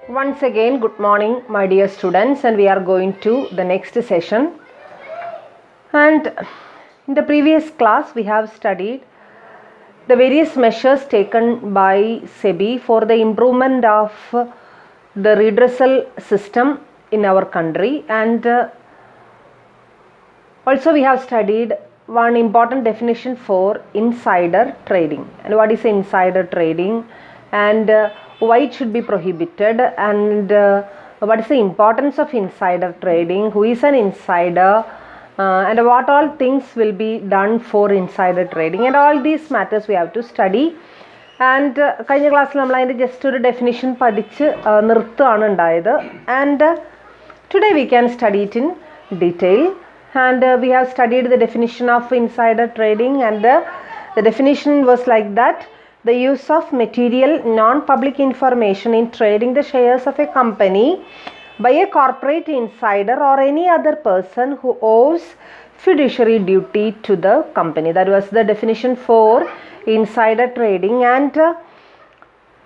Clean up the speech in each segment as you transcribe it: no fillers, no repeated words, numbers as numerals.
Once again, good morning, my dear students, and we are going to the next session. And in the previous class, we have studied the various measures taken by SEBI for the improvement of the redressal system in our country, and also we have studied one important definition for insider trading. And what is insider trading, and why it should be prohibited, and what is the importance of insider trading, who is an insider, and what all things will be done for insider trading, and all these matters we have to study. And കഴിഞ്ഞ ക്ലാസ്സിൽ നമ്മൾ അതിൻ്റെ just ഒരു definition പഠിച്ച് നിർത്തുകയാണ് ഉണ്ടായത്. And today we can study it in detail. And we have studied the definition of insider trading, and the definition was like that: the use of material non-public information in trading the shares of a company by a corporate insider or any other person who owes fiduciary duty to the company. That was the definition for insider trading. And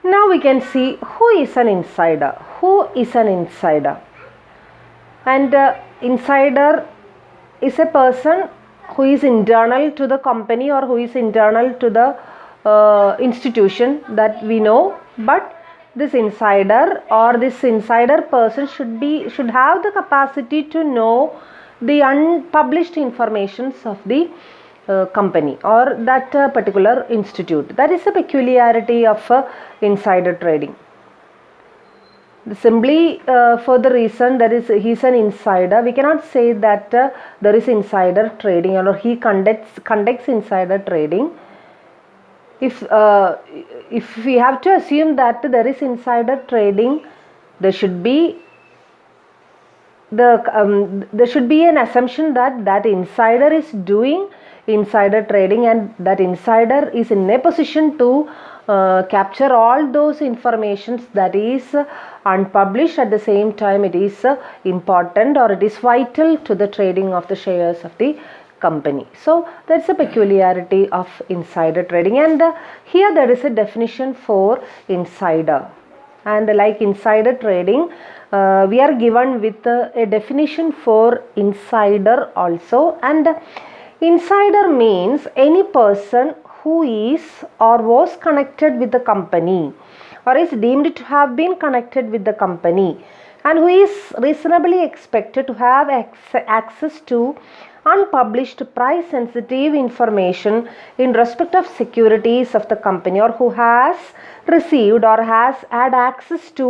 now we can see who is an insider. Who is an insider? And insider is a person who is internal to the company or who is internal to the institution that we know, but this insider or this insider person should have the capacity to know the unpublished informations of the company or that particular institute. That is a peculiarity of insider trading. Simply for the reason that is he is an insider, we cannot say that there is insider trading or he conducts insider trading. If we have to assume that there is insider trading, there should be an assumption that insider is doing insider trading, and that insider is in a position to capture all those informations that is unpublished. At the same time, it is important or it is vital to the trading of the shares of the company. So that's a peculiarity of insider trading, and here there is a definition for insider. And like insider trading, we are given with a definition for insider also. And insider means any person who is or was connected with the company or is deemed to have been connected with the company, and who is reasonably expected to have access to unpublished price sensitive information in respect of securities of the company, or who has received or has had access to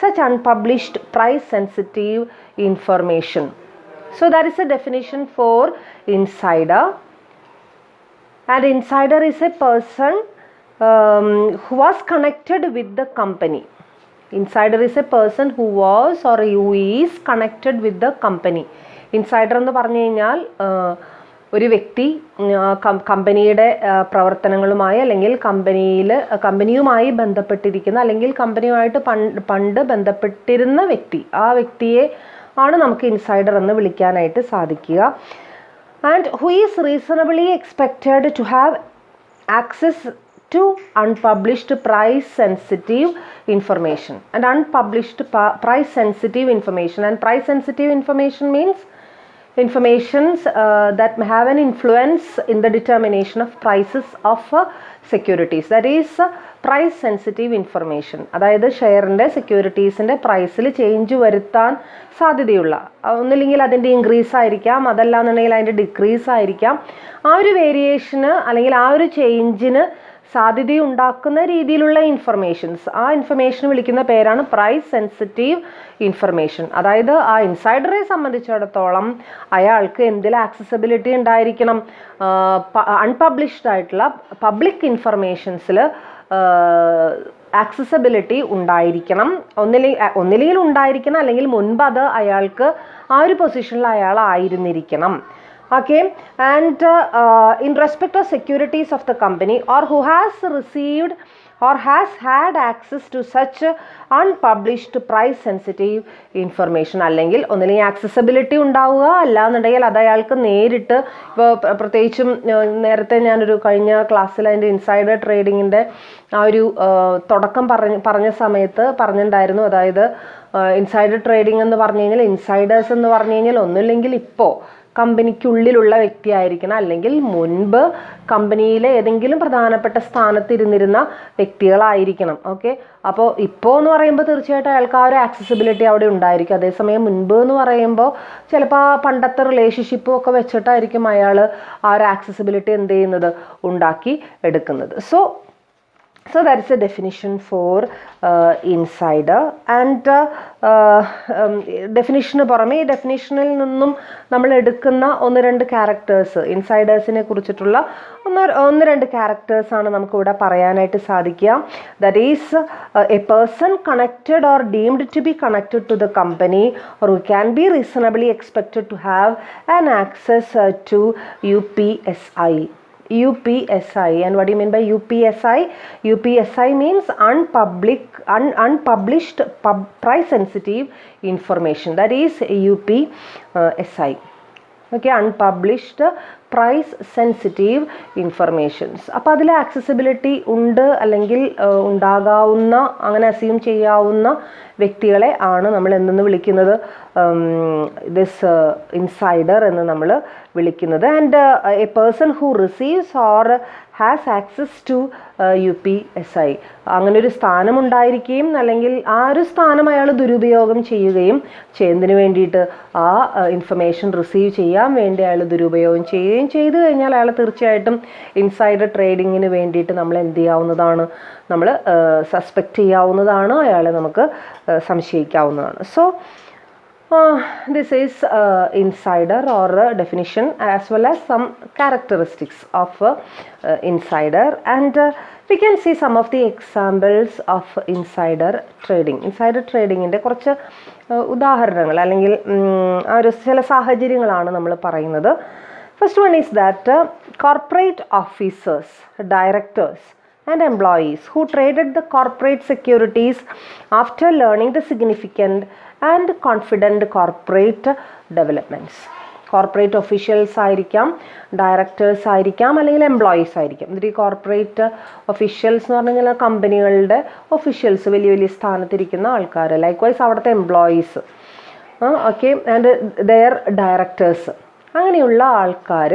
such unpublished price sensitive information. So that is a definition for insider. And insider is a person who was connected with the company. Insider is a person who was or who is connected with the company. Insider എന്ന് പറഞ്ഞു കഴിഞ്ഞാൽ ഒരു വ്യക്തി കമ്പനിയുടെ പ്രവർത്തനങ്ങളുമായി അല്ലെങ്കിൽ കമ്പനിയുമായി ബന്ധപ്പെട്ടിരിക്കുന്ന അല്ലെങ്കിൽ കമ്പനിയുമായിട്ട് പണ്ട് ബന്ധപ്പെട്ടിരുന്ന വ്യക്തി, ആ വ്യക്തിയെ ആണ് നമുക്ക് ഇൻസൈഡർ എന്ന് വിളിക്കാനായിട്ട് സാധിക്കുക. And who is reasonably expected to have access to unpublished price sensitive information. And unpublished price sensitive information, and price sensitive information means informations that may have an influence in the determination of prices of securities. That is price sensitive information. അതായത് ഷെയറിൻ്റെ സെക്യൂരിറ്റീസിൻ്റെ പ്രൈസിൽ change വരുത്താൻ സാധ്യതയുള്ള, ഒന്നില്ലെങ്കിൽ അതിൻ്റെ increase ആയിരിക്കാം, അതല്ലാന്നുണ്ടെങ്കിൽ അതിൻ്റെ decrease ആയിരിക്കാം, ആ ഒരു വേരിയേഷന് അല്ലെങ്കിൽ ആ ഒരു ചേഞ്ചിന് സാധ്യതയുണ്ടാക്കുന്ന രീതിയിലുള്ള ഇൻഫർമേഷൻസ്, ആ ഇൻഫർമേഷൻ വിളിക്കുന്ന പേരാണ് പ്രൈസ് സെൻസിറ്റീവ് ഇൻഫർമേഷൻ. അതായത് ആ ഇൻസൈഡറെ സംബന്ധിച്ചിടത്തോളം അയാൾക്ക് എന്തിൽ ആക്സസിബിലിറ്റി ഉണ്ടായിരിക്കണം, അൺപബ്ലിഷ്ഡ് ആയിട്ടുള്ള പബ്ലിക് ഇൻഫർമേഷൻസിൽ ആക്സസിബിലിറ്റി ഉണ്ടായിരിക്കണം. ഒന്നില്ലെങ്കിൽ ഉണ്ടായിരിക്കണം, അല്ലെങ്കിൽ മുൻപ് അത് അയാൾക്ക് ആ ഒരു പൊസിഷനിൽ അയാൾ ആയിരുന്നിരിക്കണം. Okay, and in respect of securities of the company, or who has received or has had access to such unpublished price sensitive information. അല്ലെങ്കിൽ ഒന്നില്ലെങ്കിൽ ആക്സസിബിലിറ്റി ഉണ്ടാവുക, അല്ലാന്നുണ്ടെങ്കിൽ അത് അയാൾക്ക് നേരിട്ട്, ഇപ്പോൾ പ്രത്യേകിച്ചും നേരത്തെ ഞാനൊരു കഴിഞ്ഞ ക്ലാസ്സിൽ അതിൻ്റെ ഇൻസൈഡർ ട്രേഡിങ്ങിൻ്റെ ആ ഒരു തുടക്കം പറഞ്ഞ സമയത്ത് പറഞ്ഞിട്ടുണ്ടായിരുന്നു. അതായത് ഇൻസൈഡർ ട്രേഡിംഗ് എന്ന് പറഞ്ഞു കഴിഞ്ഞാൽ, ഇൻസൈഡേഴ്സ് എന്ന് പറഞ്ഞു കഴിഞ്ഞാൽ ഒന്നുമില്ലെങ്കിൽ ഇപ്പോൾ കമ്പനിക്കുള്ളിലുള്ള വ്യക്തിയായിരിക്കണം, അല്ലെങ്കിൽ മുൻപ് കമ്പനിയിലെ ഏതെങ്കിലും പ്രധാനപ്പെട്ട സ്ഥാനത്ത് ഇരുന്നിരുന്ന വ്യക്തികളായിരിക്കണം. ഓക്കെ, അപ്പോൾ ഇപ്പോൾ എന്ന് പറയുമ്പോൾ തീർച്ചയായിട്ടും അയാൾക്ക് ആ ഒരു ആക്സസിബിലിറ്റി അവിടെ ഉണ്ടായിരിക്കും. അതേസമയം മുൻപ് എന്ന് പറയുമ്പോൾ ചിലപ്പോൾ ആ പണ്ടത്തെ റിലേഷൻഷിപ്പും ഒക്കെ വെച്ചിട്ടായിരിക്കും അയാൾ ആ ഒരു ആക്സസിബിലിറ്റി എന്ത് ചെയ്യുന്നത്, ഉണ്ടാക്കി എടുക്കുന്നത്. So that is a definition for insider. And definition പുറമെ ഈ ഡെഫിനിഷനിൽ നിന്നും നമ്മൾ എടുക്കുന്ന ഒന്ന് രണ്ട് ക്യാരക്ടേഴ്സ്, ഇൻസൈഡേഴ്സിനെ കുറിച്ചിട്ടുള്ള ഒന്ന് രണ്ട് ക്യാരക്ടേഴ്സാണ് നമുക്കിവിടെ പറയാനായിട്ട് സാധിക്കുക. That is a person connected or deemed to be connected to the company or who can be reasonably expected to have an access to UPSI. UPSI. And what do you mean by UPSI? UPSI means unpublished price sensitive information. That is UPSI. Okay, unpublished price sensitive informations. അപ്പോൾ അതിൽ accessibility ഉണ്ട്, അല്ലെങ്കിൽ ഉണ്ടാകാവുന്ന, അങ്ങനെ assume ചെയ്യാവുന്ന വ്യക്തികളെ ആണ് നമ്മൾ എന്തെന്ന് വിളിക്കുന്നത്, ദിസ് ഇൻസൈഡർ എന്ന് നമ്മൾ വിളിക്കുന്നത്. And a person who receives or has access to UPSI. അങ്ങനെ ഒരു സ്ഥാനം ഉണ്ടായിരിക്കുകയും അല്ലെങ്കിൽ ആ ഒരു സ്ഥാനം അയാൾ ദുരുപയോഗം ചെയ്യുകയും ചെയ്യുന്നതിന് വേണ്ടിയിട്ട്, ആ ഇൻഫർമേഷൻ റിസീവ് ചെയ്യാൻ വേണ്ടി അയാൾ ദുരുപയോഗം ചെയ്യുകയും ചെയ്തു കഴിഞ്ഞാൽ അയാൾ തീർച്ചയായിട്ടും ഇൻസൈഡർ ട്രേഡിങ്ങിന് വേണ്ടിയിട്ട് നമ്മൾ എന്ത് ചെയ്യാവുന്നതാണ്, നമ്മൾ സസ്പെക്റ്റ് ചെയ്യാവുന്നതാണ്, അയാളെ നമുക്ക് സംശയിക്കാവുന്നതാണ്. So this is insider or definition, as well as some characteristics of insider. And we can see some of the examples of insider trading. Insider trading ന്റെ കുറച്ച് ഉദാഹരണങ്ങൾ അല്ലെങ്കിൽ ആ ഒരു ചില സാഹചര്യങ്ങളാണ് നമ്മൾ പറയുന്നത്. First one is that corporate officers, directors and employees who traded the corporate securities after learning the significant and confident corporate developments. Corporate officials ആയിരിക്കാം, ഡയറക്ടേഴ്സ് ആയിരിക്കാം, അല്ലെങ്കിൽ എംപ്ലോയീസ് ആയിരിക്കാം. എന്നിട്ട് ഈ കോർപ്പറേറ്റ് ഒഫീഷ്യൽസ് എന്ന് പറഞ്ഞു കഴിഞ്ഞാൽ കമ്പനികളുടെ ഒഫീഷ്യൽസ്, വലിയ വലിയ സ്ഥാനത്തിരിക്കുന്ന ആൾക്കാർ. ലൈക്ക്വൈസ് അവിടുത്തെ employees, okay, and their directors. അങ്ങനെയുള്ള ആൾക്കാർ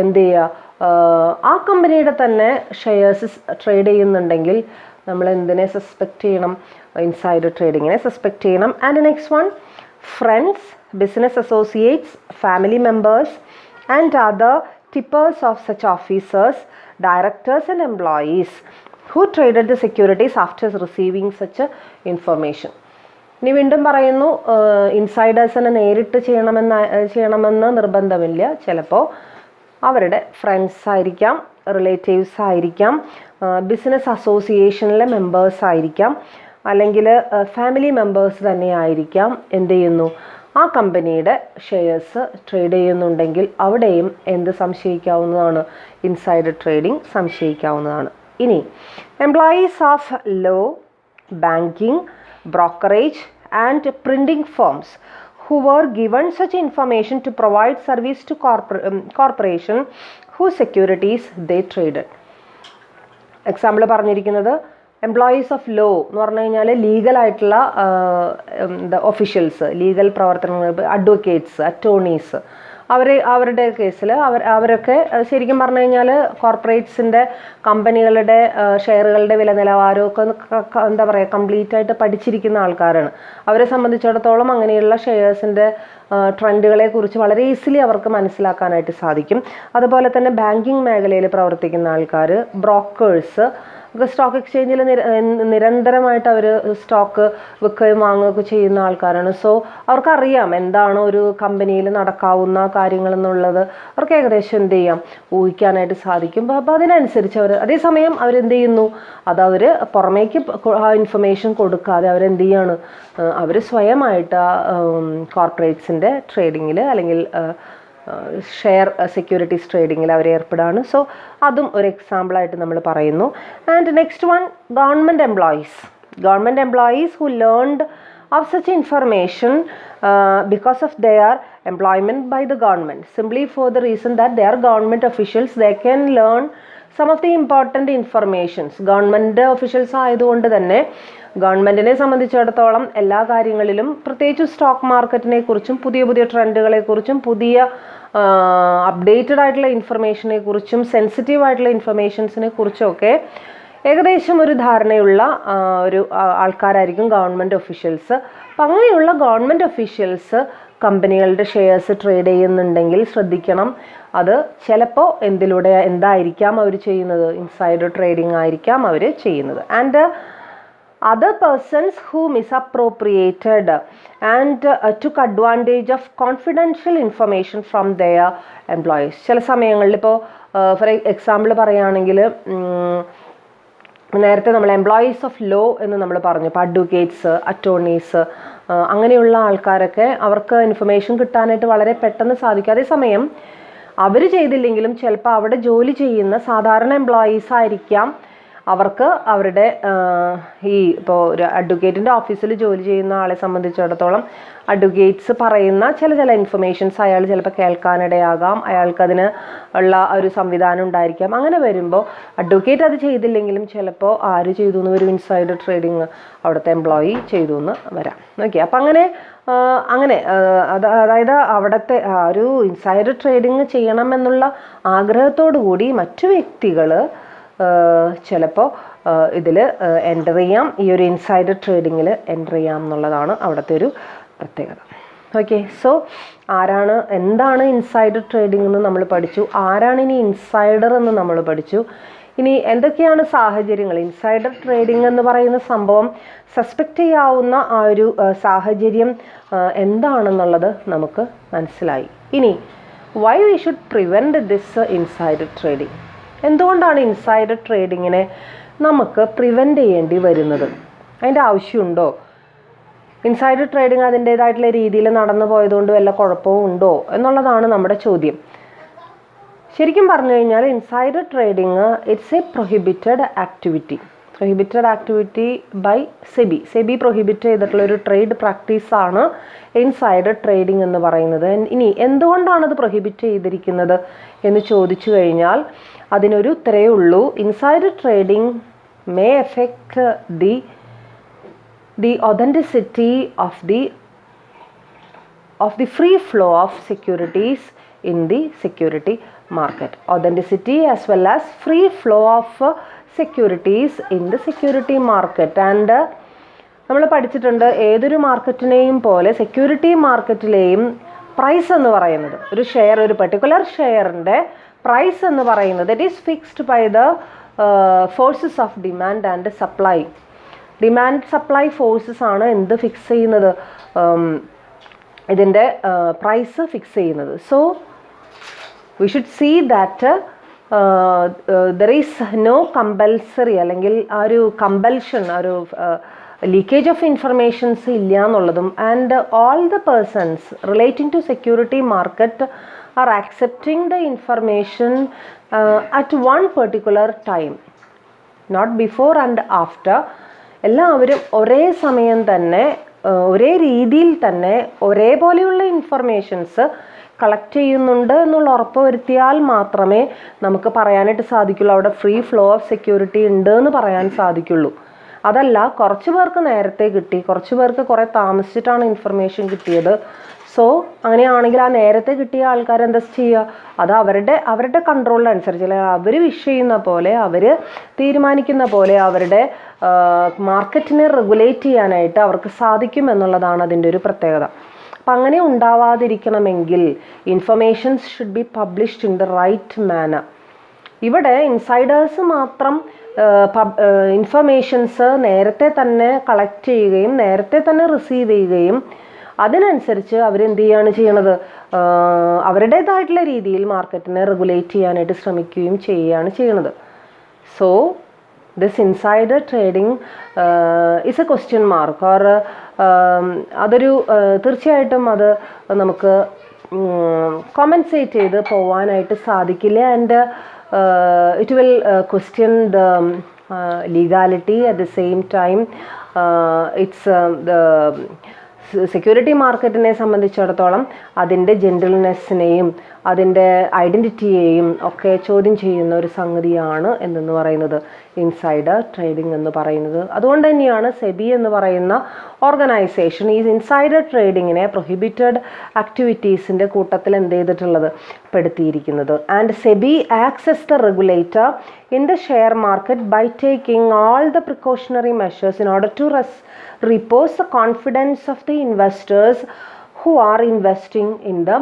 എന്ത് ചെയ്യുക, ആ കമ്പനിയുടെ തന്നെ ഷെയർസ് ട്രേഡ് ചെയ്യുന്നുണ്ടെങ്കിൽ നമ്മൾ എന്തിനെ സസ്പെക്റ്റ് ചെയ്യണം, ഇൻസൈഡർ ട്രേഡിങ്ങിനെ സസ്പെക്റ്റ് ചെയ്യണം. And next one, friends, business associates, family members and other tippers of such officers, directors and employees who traded the securities after receiving such information. ഇനി വീണ്ടും പറയുന്നു, ഇൻസൈഡേഴ്സിനെ നേരിട്ട് ചെയ്യണമെന്ന് നിർബന്ധമില്ല. ചിലപ്പോൾ അവരുടെ ഫ്രണ്ട്സ് ആയിരിക്കാം, റിലേറ്റീവ്സ് ആയിരിക്കാം, ബിസിനസ് അസോസിയേഷനിലെ മെമ്പേഴ്സ് ആയിരിക്കാം, അല്ലെങ്കിൽ ഫാമിലി മെമ്പേഴ്സ് തന്നെ ആയിരിക്കാം. എന്ത് ചെയ്യുന്നു, ആ കമ്പനിയുടെ ഷെയർസ് ട്രേഡ് ചെയ്യുന്നുണ്ടെങ്കിൽ അവിടെയും എന്ത് സംശയിക്കാവുന്നതാണ്, ഇൻസൈഡർ ട്രേഡിംഗ് സംശയിക്കാവുന്നതാണ്. ഇനി employees of law, banking, brokerage and printing firms who were given such information to provide service to corporation whose securities they traded. Example പറഞ്ഞിരിക്കുന്നത് എംപ്ലോയീസ് ഓഫ് ലോ എന്ന് പറഞ്ഞു കഴിഞ്ഞാൽ ലീഗലായിട്ടുള്ള ഒഫീഷ്യൽസ്, ലീഗൽ പ്രവർത്തനങ്ങൾ, അഡ്വക്കേറ്റ്സ്, അറ്റോർണീസ്, അവരുടെ കേസിൽ അവരൊക്കെ ശരിക്കും പറഞ്ഞു കഴിഞ്ഞാൽ കോർപ്പറേറ്റ്സിൻ്റെ കമ്പനികളുടെ ഷെയറുകളുടെ വില നിലവാരമൊക്കെ എന്താ പറയുക കംപ്ലീറ്റ് ആയിട്ട് പഠിച്ചിരിക്കുന്ന ആൾക്കാരാണ്. അവരെ സംബന്ധിച്ചിടത്തോളം അങ്ങനെയുള്ള ഷെയർസിൻ്റെ ട്രെൻഡുകളെ കുറിച്ച് വളരെ ഈസിലി അവർക്ക് മനസ്സിലാക്കാനായിട്ട് സാധിക്കും. അതുപോലെ തന്നെ ബാങ്കിങ് മേഖലയിൽ പ്രവർത്തിക്കുന്ന ആൾക്കാർ, ബ്രോക്കേഴ്സ്, സ്റ്റോക്ക് എക്സ്ചേഞ്ചിൽ നിരന്തരമായിട്ട് അവർ സ്റ്റോക്ക് വിൽക്കുകയും വാങ്ങുകയൊക്കെ ചെയ്യുന്ന ആൾക്കാരാണ്. സോ അവർക്കറിയാം എന്താണ് ഒരു കമ്പനിയിൽ നടക്കാവുന്ന കാര്യങ്ങൾ എന്നുള്ളത് അവർക്ക് ഏകദേശം എന്ത് ചെയ്യാം, ഊഹിക്കാനായിട്ട് സാധിക്കും. അപ്പോൾ അതിനനുസരിച്ച് അതേസമയം അവരെന്ത് ചെയ്യുന്നു, അതവർ പുറമേക്ക് ആ ഇൻഫർമേഷൻ കൊടുക്കാതെ അവരെന്ത് ചെയ്യാണ്, അവർ സ്വയമായിട്ട് കോർപ്പറേറ്റ്സിൻ്റെ ട്രേഡിങ്ങിൽ അല്ലെങ്കിൽ ഷെയർ സെക്യൂരിറ്റീസ് ട്രേഡിങ്ങിൽ അവർ ഏർപ്പെടുകയാണ്. സോ അതും ഒരു എക്സാമ്പിളായിട്ട് നമ്മൾ പറയുന്നു. And next one, government employees who learned of such information because of their employment by the government, simply for the reason that they are government officials, they can learn some of the important informations. Government officials ആയതുകൊണ്ട് തന്നെ ഗവൺമെൻറ്റിനെ സംബന്ധിച്ചിടത്തോളം എല്ലാ കാര്യങ്ങളിലും, പ്രത്യേകിച്ച് stock മാർക്കറ്റിനെ കുറിച്ചും പുതിയ പുതിയ ട്രെൻഡുകളെ കുറിച്ചും പുതിയ അപ്ഡേറ്റഡ് ആയിട്ടുള്ള ഇൻഫർമേഷനെ കുറിച്ചും സെൻസിറ്റീവ് ആയിട്ടുള്ള ഇൻഫർമേഷൻസിനെ കുറിച്ചൊക്കെ ഏകദേശം ഒരു ധാരണയുള്ള ഒരു ആൾക്കാരായിരിക്കും ഗവൺമെൻറ് ഒഫീഷ്യൽസ്. അപ്പം അങ്ങനെയുള്ള ഗവൺമെൻറ് ഒഫീഷ്യൽസ് കമ്പനികളുടെ ഷെയർസ് ട്രേഡ് ചെയ്യുന്നുണ്ടെങ്കിൽ ശ്രദ്ധിക്കണം. അത് ചിലപ്പോൾ എന്തായിരിക്കാം അവർ ചെയ്യുന്നത്, ഇൻസൈഡർ ട്രേഡിംഗ് ആയിരിക്കാം അവർ ചെയ്യുന്നത്. And other persons who misappropriated and took advantage of confidential information from their employees. ചില സമയങ്ങളിൽ ഇപ്പോൾ ഫോർ എക്സാമ്പിൾ പറയുകയാണെങ്കിൽ, നേരത്തെ നമ്മൾ എംപ്ലോയീസ് ഓഫ് ലോ എന്ന് നമ്മൾ പറഞ്ഞു. ഇപ്പോൾ അഡ്വക്കേറ്റ്സ്, അറ്റോർണീസ്, അങ്ങനെയുള്ള ആൾക്കാരൊക്കെ അവർക്ക് ഇൻഫർമേഷൻ കിട്ടാനായിട്ട് വളരെ പെട്ടെന്ന് സാധിക്കും. അതേസമയം അവർ ചെയ്തില്ലെങ്കിലും ചിലപ്പോൾ അവിടെ ജോലി ചെയ്യുന്ന സാധാരണ എംപ്ലോയീസ് ആയിരിക്കാം അവർക്ക് അവരുടെ ഇപ്പോൾ ഒരു അഡ്വക്കേറ്റിൻ്റെ ഓഫീസിൽ ജോലി ചെയ്യുന്ന ആളെ സംബന്ധിച്ചിടത്തോളം അഡ്വക്കേറ്റ്സ് പറയുന്ന ചില ഇൻഫർമേഷൻസ് അയാൾ ചിലപ്പോൾ കേൾക്കാനിടയാകാം, അയാൾക്കതിന് ഉള്ള ഒരു സംവിധാനം ഉണ്ടായിരിക്കാം. അങ്ങനെ വരുമ്പോൾ അഡ്വക്കേറ്റ് അത് ചെയ്തില്ലെങ്കിലും ചിലപ്പോൾ ആര് ചെയ്തു എന്ന് വരും, ഇൻസൈഡർ ട്രേഡിങ് അവിടുത്തെ എംപ്ലോയി ചെയ്തു എന്ന് വരാം. ഓക്കെ, അപ്പം അങ്ങനെ അതായത് അവിടുത്തെ ഒരു ഇൻസൈഡർ ട്രേഡിങ് ചെയ്യണം എന്നുള്ള ആഗ്രഹത്തോടു കൂടി മറ്റു വ്യക്തികൾ ചിലപ്പോൾ ഇതിൽ എൻ്റർ ചെയ്യാം, ഈ ഒരു ഇൻസൈഡർ ട്രേഡിങ്ങിൽ എൻ്റർ ചെയ്യാം എന്നുള്ളതാണ് അവിടുത്തെ ഒരു പ്രത്യേകത. ഓക്കെ, സോ എന്താണ് ഇൻസൈഡർ ട്രേഡിംഗ് എന്ന് നമ്മൾ പഠിച്ചു. ആരാണ് ഇനി ഇൻസൈഡർ എന്ന് നമ്മൾ പഠിച്ചു. ഇനി എന്തൊക്കെയാണ് സാഹചര്യങ്ങൾ, ഇൻസൈഡർ ട്രേഡിംഗ് എന്ന് പറയുന്ന സംഭവം സസ്പെക്റ്റ് ചെയ്യാവുന്ന ആ ഒരു സാഹചര്യം എന്താണെന്നുള്ളത് നമുക്ക് മനസ്സിലായി. ഇനി why we should prevent this insider trading, എന്തുകൊണ്ടാണ് ഇൻസൈഡർ ട്രേഡിങ്ങിനെ നമുക്ക് പ്രിവെൻറ്റ് ചെയ്യേണ്ടി വരുന്നത്, അതിൻ്റെ ആവശ്യമുണ്ടോ? ഇൻസൈഡർ ട്രേഡിങ് അതിൻ്റേതായിട്ടുള്ള രീതിയിൽ നടന്നു പോയതുകൊണ്ട് വല്ല കുഴപ്പവും ഉണ്ടോ എന്നുള്ളതാണ് നമ്മുടെ ചോദ്യം. ശരിക്കും പറഞ്ഞു കഴിഞ്ഞാൽ insider trading it's a prohibited activity by SEBI prohibit ചെയ്തിട്ടുള്ളൊരു ട്രേഡ് പ്രാക്ടീസാണ് ഇൻസൈഡർ ട്രേഡിംഗ് എന്ന് പറയുന്നത്. ഇനി എന്തുകൊണ്ടാണത് പ്രൊഹിബിറ്റ് ചെയ്തിരിക്കുന്നത് എന്ന് ചോദിച്ചു കഴിഞ്ഞാൽ അതിനൊരു ഉത്തരേ ഉള്ളൂ. Insider trading may effect the authenticity of the free flow of securities in the security market. Authenticity as well as free flow of securities in the security market. And നമ്മൾ പഠിച്ചിട്ടുണ്ട്, ഏതൊരു മാർക്കറ്റിനെയും പോലെ സെക്യൂരിറ്റി മാർക്കറ്റിലെയും പ്രൈസ് എന്ന് പറയുന്നത്, ഒരു particular ഷെയറിൻ്റെ price എന്ന് പറയുന്നത് it is fixed by the forces of demand and supply. Demand supply forces ആണ് എന്ത് ഫിക്സ് ചെയ്യുന്നത്, ഇതിൻ്റെ പ്രൈസ് ഫിക്സ് ചെയ്യുന്നത്. So we should see that there is no compulsory, അല്ലെങ്കിൽ ആ ഒരു കമ്പൽഷൻ, ഒരു ലീക്കേജ് ഓഫ് ഇൻഫർമേഷൻസ് ഇല്ല എന്നുള്ളതും. And all the persons relating to security market are accepting the information at one particular time, not before and after. എല്ലാവരും ഒരേ സമയം തന്നെ, ഒരേ രീതിയിൽ തന്നെ ഒരേപോലെയുള്ള ഇൻഫർമേഷൻസ് കളക്ട് ചെയ്യുന്നുണ്ട് എന്നുള്ള ഉറപ്പ് വരുത്തിയാൽ മാത്രമേ നമുക്ക് പറയാനായിട്ട് സാധിക്കുള്ളൂ അവിടെ ഫ്രീ ഫ്ലോ ഓഫ് സെക്യൂരിറ്റി ഉണ്ട് എന്ന് പറയാൻ സാധിക്കുള്ളൂ. അതല്ല, കുറച്ച് പേർക്ക് നേരത്തെ കിട്ടി, കുറച്ച് പേർക്ക് കുറേ താമസിച്ചിട്ടാണ് ഇൻഫർമേഷൻ കിട്ടിയത്. സോ അങ്ങനെയാണെങ്കിൽ ആ നേരത്തെ കിട്ടിയ ആൾക്കാർ എന്താ ചെയ്യുക, അത് അവരുടെ കൺട്രോളിനനുസരിച്ച്, അല്ലെങ്കിൽ അവർ വിഷ് ചെയ്യുന്ന പോലെ, അവർ തീരുമാനിക്കുന്ന പോലെ അവരുടെ മാർക്കറ്റിനെ റെഗുലേറ്റ് ചെയ്യാനായിട്ട് അവർക്ക് സാധിക്കും എന്നുള്ളതാണ് അതിൻ്റെ ഒരു പ്രത്യേകത. അപ്പം അങ്ങനെ ഉണ്ടാവാതിരിക്കണമെങ്കിൽ informations should be published in the right manner. ഇവിടെ ഇൻസൈഡേഴ്സ് മാത്രം ഇൻഫർമേഷൻസ് നേരത്തെ തന്നെ കളക്ട് ചെയ്യുകയും നേരത്തെ തന്നെ റിസീവ് ചെയ്യുകയും അതിനനുസരിച്ച് അവരെന്ത് ചെയ്യണത്, അവരുടേതായിട്ടുള്ള രീതിയിൽ മാർക്കറ്റിനെ റെഗുലേറ്റ് ചെയ്യാനായിട്ട് ശ്രമിക്കുകയും ചെയ്യുന്നത്. So this insider trading is a question mark, or അതൊരു തീർച്ചയായിട്ടും അത് നമുക്ക് കോമ്പൻസേറ്റ് ചെയ്ത് പോവാനായിട്ട് സാധിക്കില്ല. And it will question the legality. At the same time it's the security മാർക്കറ്റിനെ സംബന്ധിച്ചിടത്തോളം അതിൻ്റെ ജെൻറ്റിൽനെസ്സിനെയും അതിൻ്റെ ഐഡൻറ്റിറ്റിയെയും ഒക്കെ ചോദ്യം ചെയ്യുന്ന ഒരു സംഗതിയാണ് എന്തെന്ന് പറയുന്നത് ഇൻസൈഡർ ട്രേഡിംഗ് എന്ന് പറയുന്നത്. അതുകൊണ്ട് തന്നെയാണ് സെബി എന്ന് പറയുന്ന ഓർഗനൈസേഷൻ ഈ ഇൻസൈഡർ ട്രേഡിങ്ങിനെ പ്രൊഹിബിറ്റഡ് ആക്ടിവിറ്റീസിൻ്റെ കൂട്ടത്തിൽ എന്ത് ചെയ്തിട്ടുള്ളത്, പെടുത്തിയിരിക്കുന്നത്. And SEBI acts as the regulator in the share market by taking all the precautionary measures in order to repose the confidence of the investors who are investing in the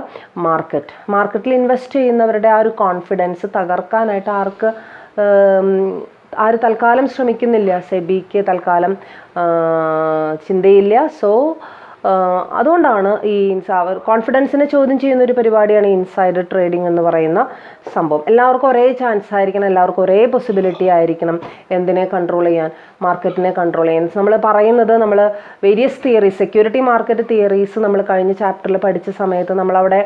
market. മാർക്കറ്റിൽ invest ചെയ്യുന്നവരുടെ ആ ഒരു confidence തകർക്കാനായിട്ട് ആര് തൽക്കാലം ശ്രമിക്കുന്നില്ല, സെബിക്ക് തൽക്കാലം ചിന്തയില്ല. So അതുകൊണ്ടാണ് ഈ കോൺഫിഡൻസിനെ ചോദ്യം ചെയ്യുന്ന ഒരു പരിപാടിയാണ് ഇൻസൈഡർ ട്രേഡിംഗ് എന്ന് പറയുന്ന സംഭവം. എല്ലാവർക്കും ഒരേ ചാൻസ് ആയിരിക്കണം, എല്ലാവർക്കും ഒരേ പോസിബിലിറ്റി ആയിരിക്കണം എന്തിനെ കൺട്രോൾ ചെയ്യാൻ, മാർക്കറ്റിനെ കൺട്രോൾ ചെയ്യാൻ. നമ്മൾ പറയുന്നത് നമ്മൾ various theories, security market theories നമ്മൾ കഴിഞ്ഞ ചാപ്റ്ററിൽ പഠിച്ച സമയത്ത് നമ്മളവിടെ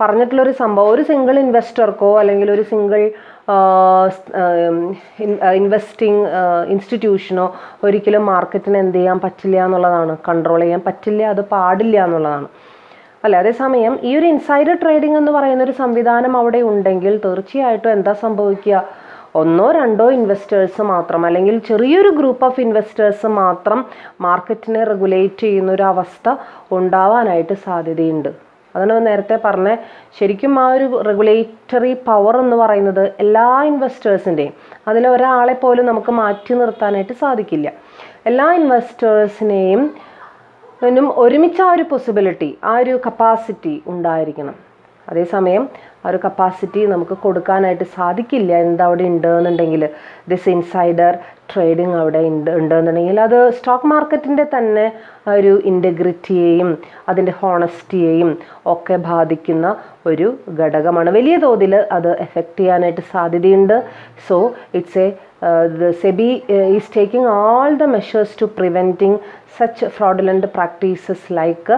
പറഞ്ഞിട്ടുള്ളൊരു സംഭവം, ഒരു സിംഗിൾ ഇൻവെസ്റ്റർക്കോ അല്ലെങ്കിൽ ഒരു സിംഗിൾ ഇൻവെസ്റ്റിംഗ് ഇൻസ്റ്റിറ്റ്യൂഷനോ ഒരിക്കലും മാർക്കറ്റിനെ എന്ത് ചെയ്യാൻ പറ്റില്ല എന്നുള്ളതാണ്, കൺട്രോൾ ചെയ്യാൻ പറ്റില്ല, അത് പാടില്ല എന്നുള്ളതാണ് അല്ലേ. അതേസമയം ഈ ഒരു ഇൻസൈഡർ ട്രേഡിംഗ് എന്ന് പറയുന്ന ഒരു സംവിധാനം അവിടെ ഉണ്ടെങ്കിൽ തീർച്ചയായിട്ടും എന്താ സംഭവിക്കുക, ഒന്നോ രണ്ടോ ഇൻവെസ്റ്റേഴ്സ് മാത്രം അല്ലെങ്കിൽ ചെറിയൊരു ഗ്രൂപ്പ് ഓഫ് ഇൻവെസ്റ്റേഴ്സ് മാത്രം മാർക്കറ്റിനെ റെഗുലേറ്റ് ചെയ്യുന്ന ഒരു അവസ്ഥ ഉണ്ടാവാനായിട്ട് സാധ്യതയുണ്ട്. അതാണ് നേരത്തെ പറഞ്ഞ, ശരിക്കും ആ ഒരു റെഗുലേറ്ററി പവർ എന്ന് പറയുന്നത് എല്ലാ ഇൻവെസ്റ്റേഴ്സിൻ്റെയും, അതിലൊരാളെ പോലും നമുക്ക് മാറ്റി നിർത്താനായിട്ട് സാധിക്കില്ല. എല്ലാ ഇൻവെസ്റ്റേഴ്സിനെയും ഒരുമിച്ച് ആ ഒരു പോസിബിലിറ്റി, ആ ഒരു കപ്പാസിറ്റി ഉണ്ടായിരിക്കണം. അതേസമയം ആ ഒരു കപ്പാസിറ്റി നമുക്ക് കൊടുക്കാനായിട്ട് സാധിക്കില്ല. എന്താ അവിടെ ഉണ്ടെന്നുണ്ടെങ്കിൽ, ദിസ് ഇൻസൈഡർ ട്രേഡിംഗ് അവിടെ ഉണ്ടെന്നുണ്ടെങ്കിൽ അത് സ്റ്റോക്ക് മാർക്കറ്റിൻ്റെ തന്നെ ഒരു ഇൻറ്റഗ്രിറ്റിയെയും അതിൻ്റെ ഹോണസ്റ്റിയെയും ഒക്കെ ബാധിക്കുന്ന ഒരു ഘടകമാണ്. വലിയ തോതിൽ അത് എഫക്റ്റ് ചെയ്യാനായിട്ട് സാധ്യതയുണ്ട്. So it's the SEBI is taking all the measures to preventing such fraudulent practices like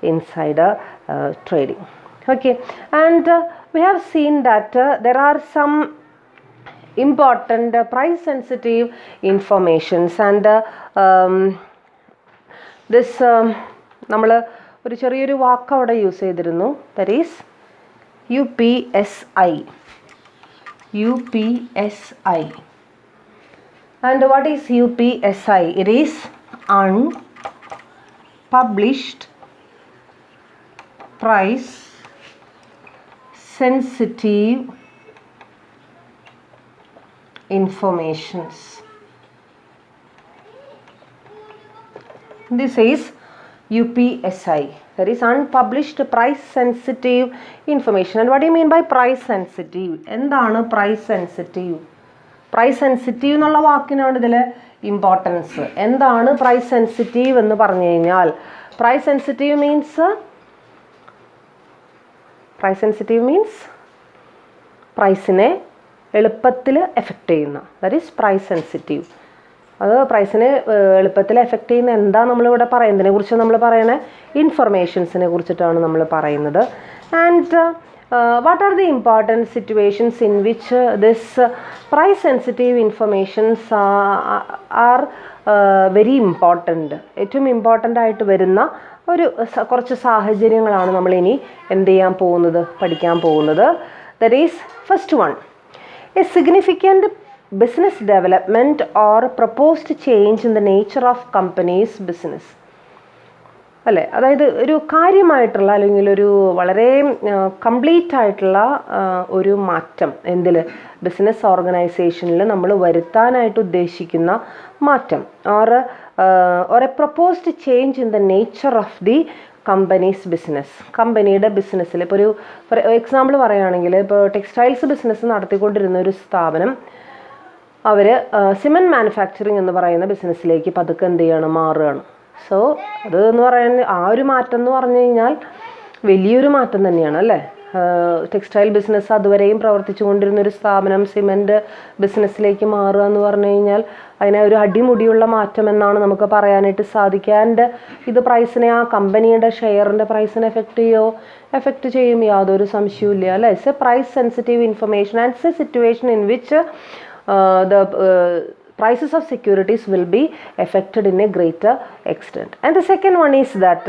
insider trading. Okay, and we have seen that there are some important price sensitive informations and this നമ്മൾ ഒരു ചെറിയൊരു വാക്ക് അവിടെ use ചെയ്തിരുന്നു, that is UPSI. And what is UPSI? It is unpublished price sensitive informations. This is UPSI, that is unpublished price sensitive information. And what do you mean by price sensitive? എന്താണ് price sensitive? Price sensitive എന്നുള്ള വാക്കിനാണ് ഇതിൽ importance. എന്താണ് price sensitive എന്ന് പറഞ്ഞു കഴിഞ്ഞാൽ, price sensitive means പ്രൈസിനെ എളുപ്പത്തിൽ effect ചെയ്യുന്ന, that is price sensitive. അത് പ്രൈസിനെ എളുപ്പത്തിൽ എഫക്റ്റ് ചെയ്യുന്ന എന്താ നമ്മളിവിടെ പറയുന്നതിനെ കുറിച്ച് നമ്മൾ പറയണേ, ഇൻഫർമേഷൻസിനെ കുറിച്ചിട്ടാണ് നമ്മൾ പറയുന്നത്. And what are the important situations in which this price sensitive informations are very important? ഏറ്റവും ഇമ്പോർട്ടൻ്റ് ആയിട്ട് വരുന്ന കുറച്ച് സാഹചര്യങ്ങളാണ് നമ്മൾ ഇനി എന്ത് ചെയ്യാൻ പോകുന്നത്, പഠിക്കാൻ പോകുന്നത്. That is first one, a significant business development or proposed change in the nature of company's business. അല്ലേ, അതായത് ഒരു കാര്യമായിട്ടുള്ള അല്ലെങ്കിൽ ഒരു വളരെ കംപ്ലീറ്റ് ആയിട്ടുള്ള ഒരു മാറ്റം എന്തിൽ, ബിസിനസ് ഓർഗനൈസേഷനിൽ നമ്മൾ വരുത്താനായിട്ട് ഉദ്ദേശിക്കുന്ന മാറ്റം, or A proposed change in the nature of the companies business. കമ്പനിയുടെ ബിസിനസ്സിൽ ഇപ്പോൾ ഒരു എക്സാമ്പിൾ പറയുകയാണെങ്കിൽ, ഇപ്പോൾ ടെക്സ്റ്റൈൽസ് ബിസിനസ് നടത്തിക്കൊണ്ടിരുന്ന ഒരു സ്ഥാപനം അവർ സിമെൻറ്റ് മാനുഫാക്ചറിങ് എന്ന് പറയുന്ന ബിസിനസ്സിലേക്ക് പതുക്കെ എന്ത് ചെയ്യണം, മാറുകയാണ്. സോ അത് എന്ന് പറയാൻ ആ ഒരു മാറ്റം എന്ന് പറഞ്ഞു കഴിഞ്ഞാൽ വലിയൊരു മാറ്റം തന്നെയാണ് അല്ലേ. ടെക്സ്റ്റൈൽ ബിസിനസ് അതുവരെയും പ്രവർത്തിച്ചു കൊണ്ടിരുന്നൊരു സ്ഥാപനം സിമെൻറ്റ് ബിസിനസ്സിലേക്ക് മാറുക എന്ന് പറഞ്ഞു കഴിഞ്ഞാൽ അതിനെ ഒരു അടിമുടിയുള്ള മാറ്റം എന്നാണ് നമുക്ക് പറയാനായിട്ട് സാധിക്കുക. ആൻഡ് ഇത് പ്രൈസിനെ, ആ കമ്പനിയുടെ ഷെയറിൻ്റെ പ്രൈസിനെ എഫക്റ്റ് ചെയ്യും, യാതൊരു സംശയവും ഇല്ല അല്ലേ. It's a price sensitive information and it's a situation in which the prices of securities will be affected in a greater extent. And the second one is that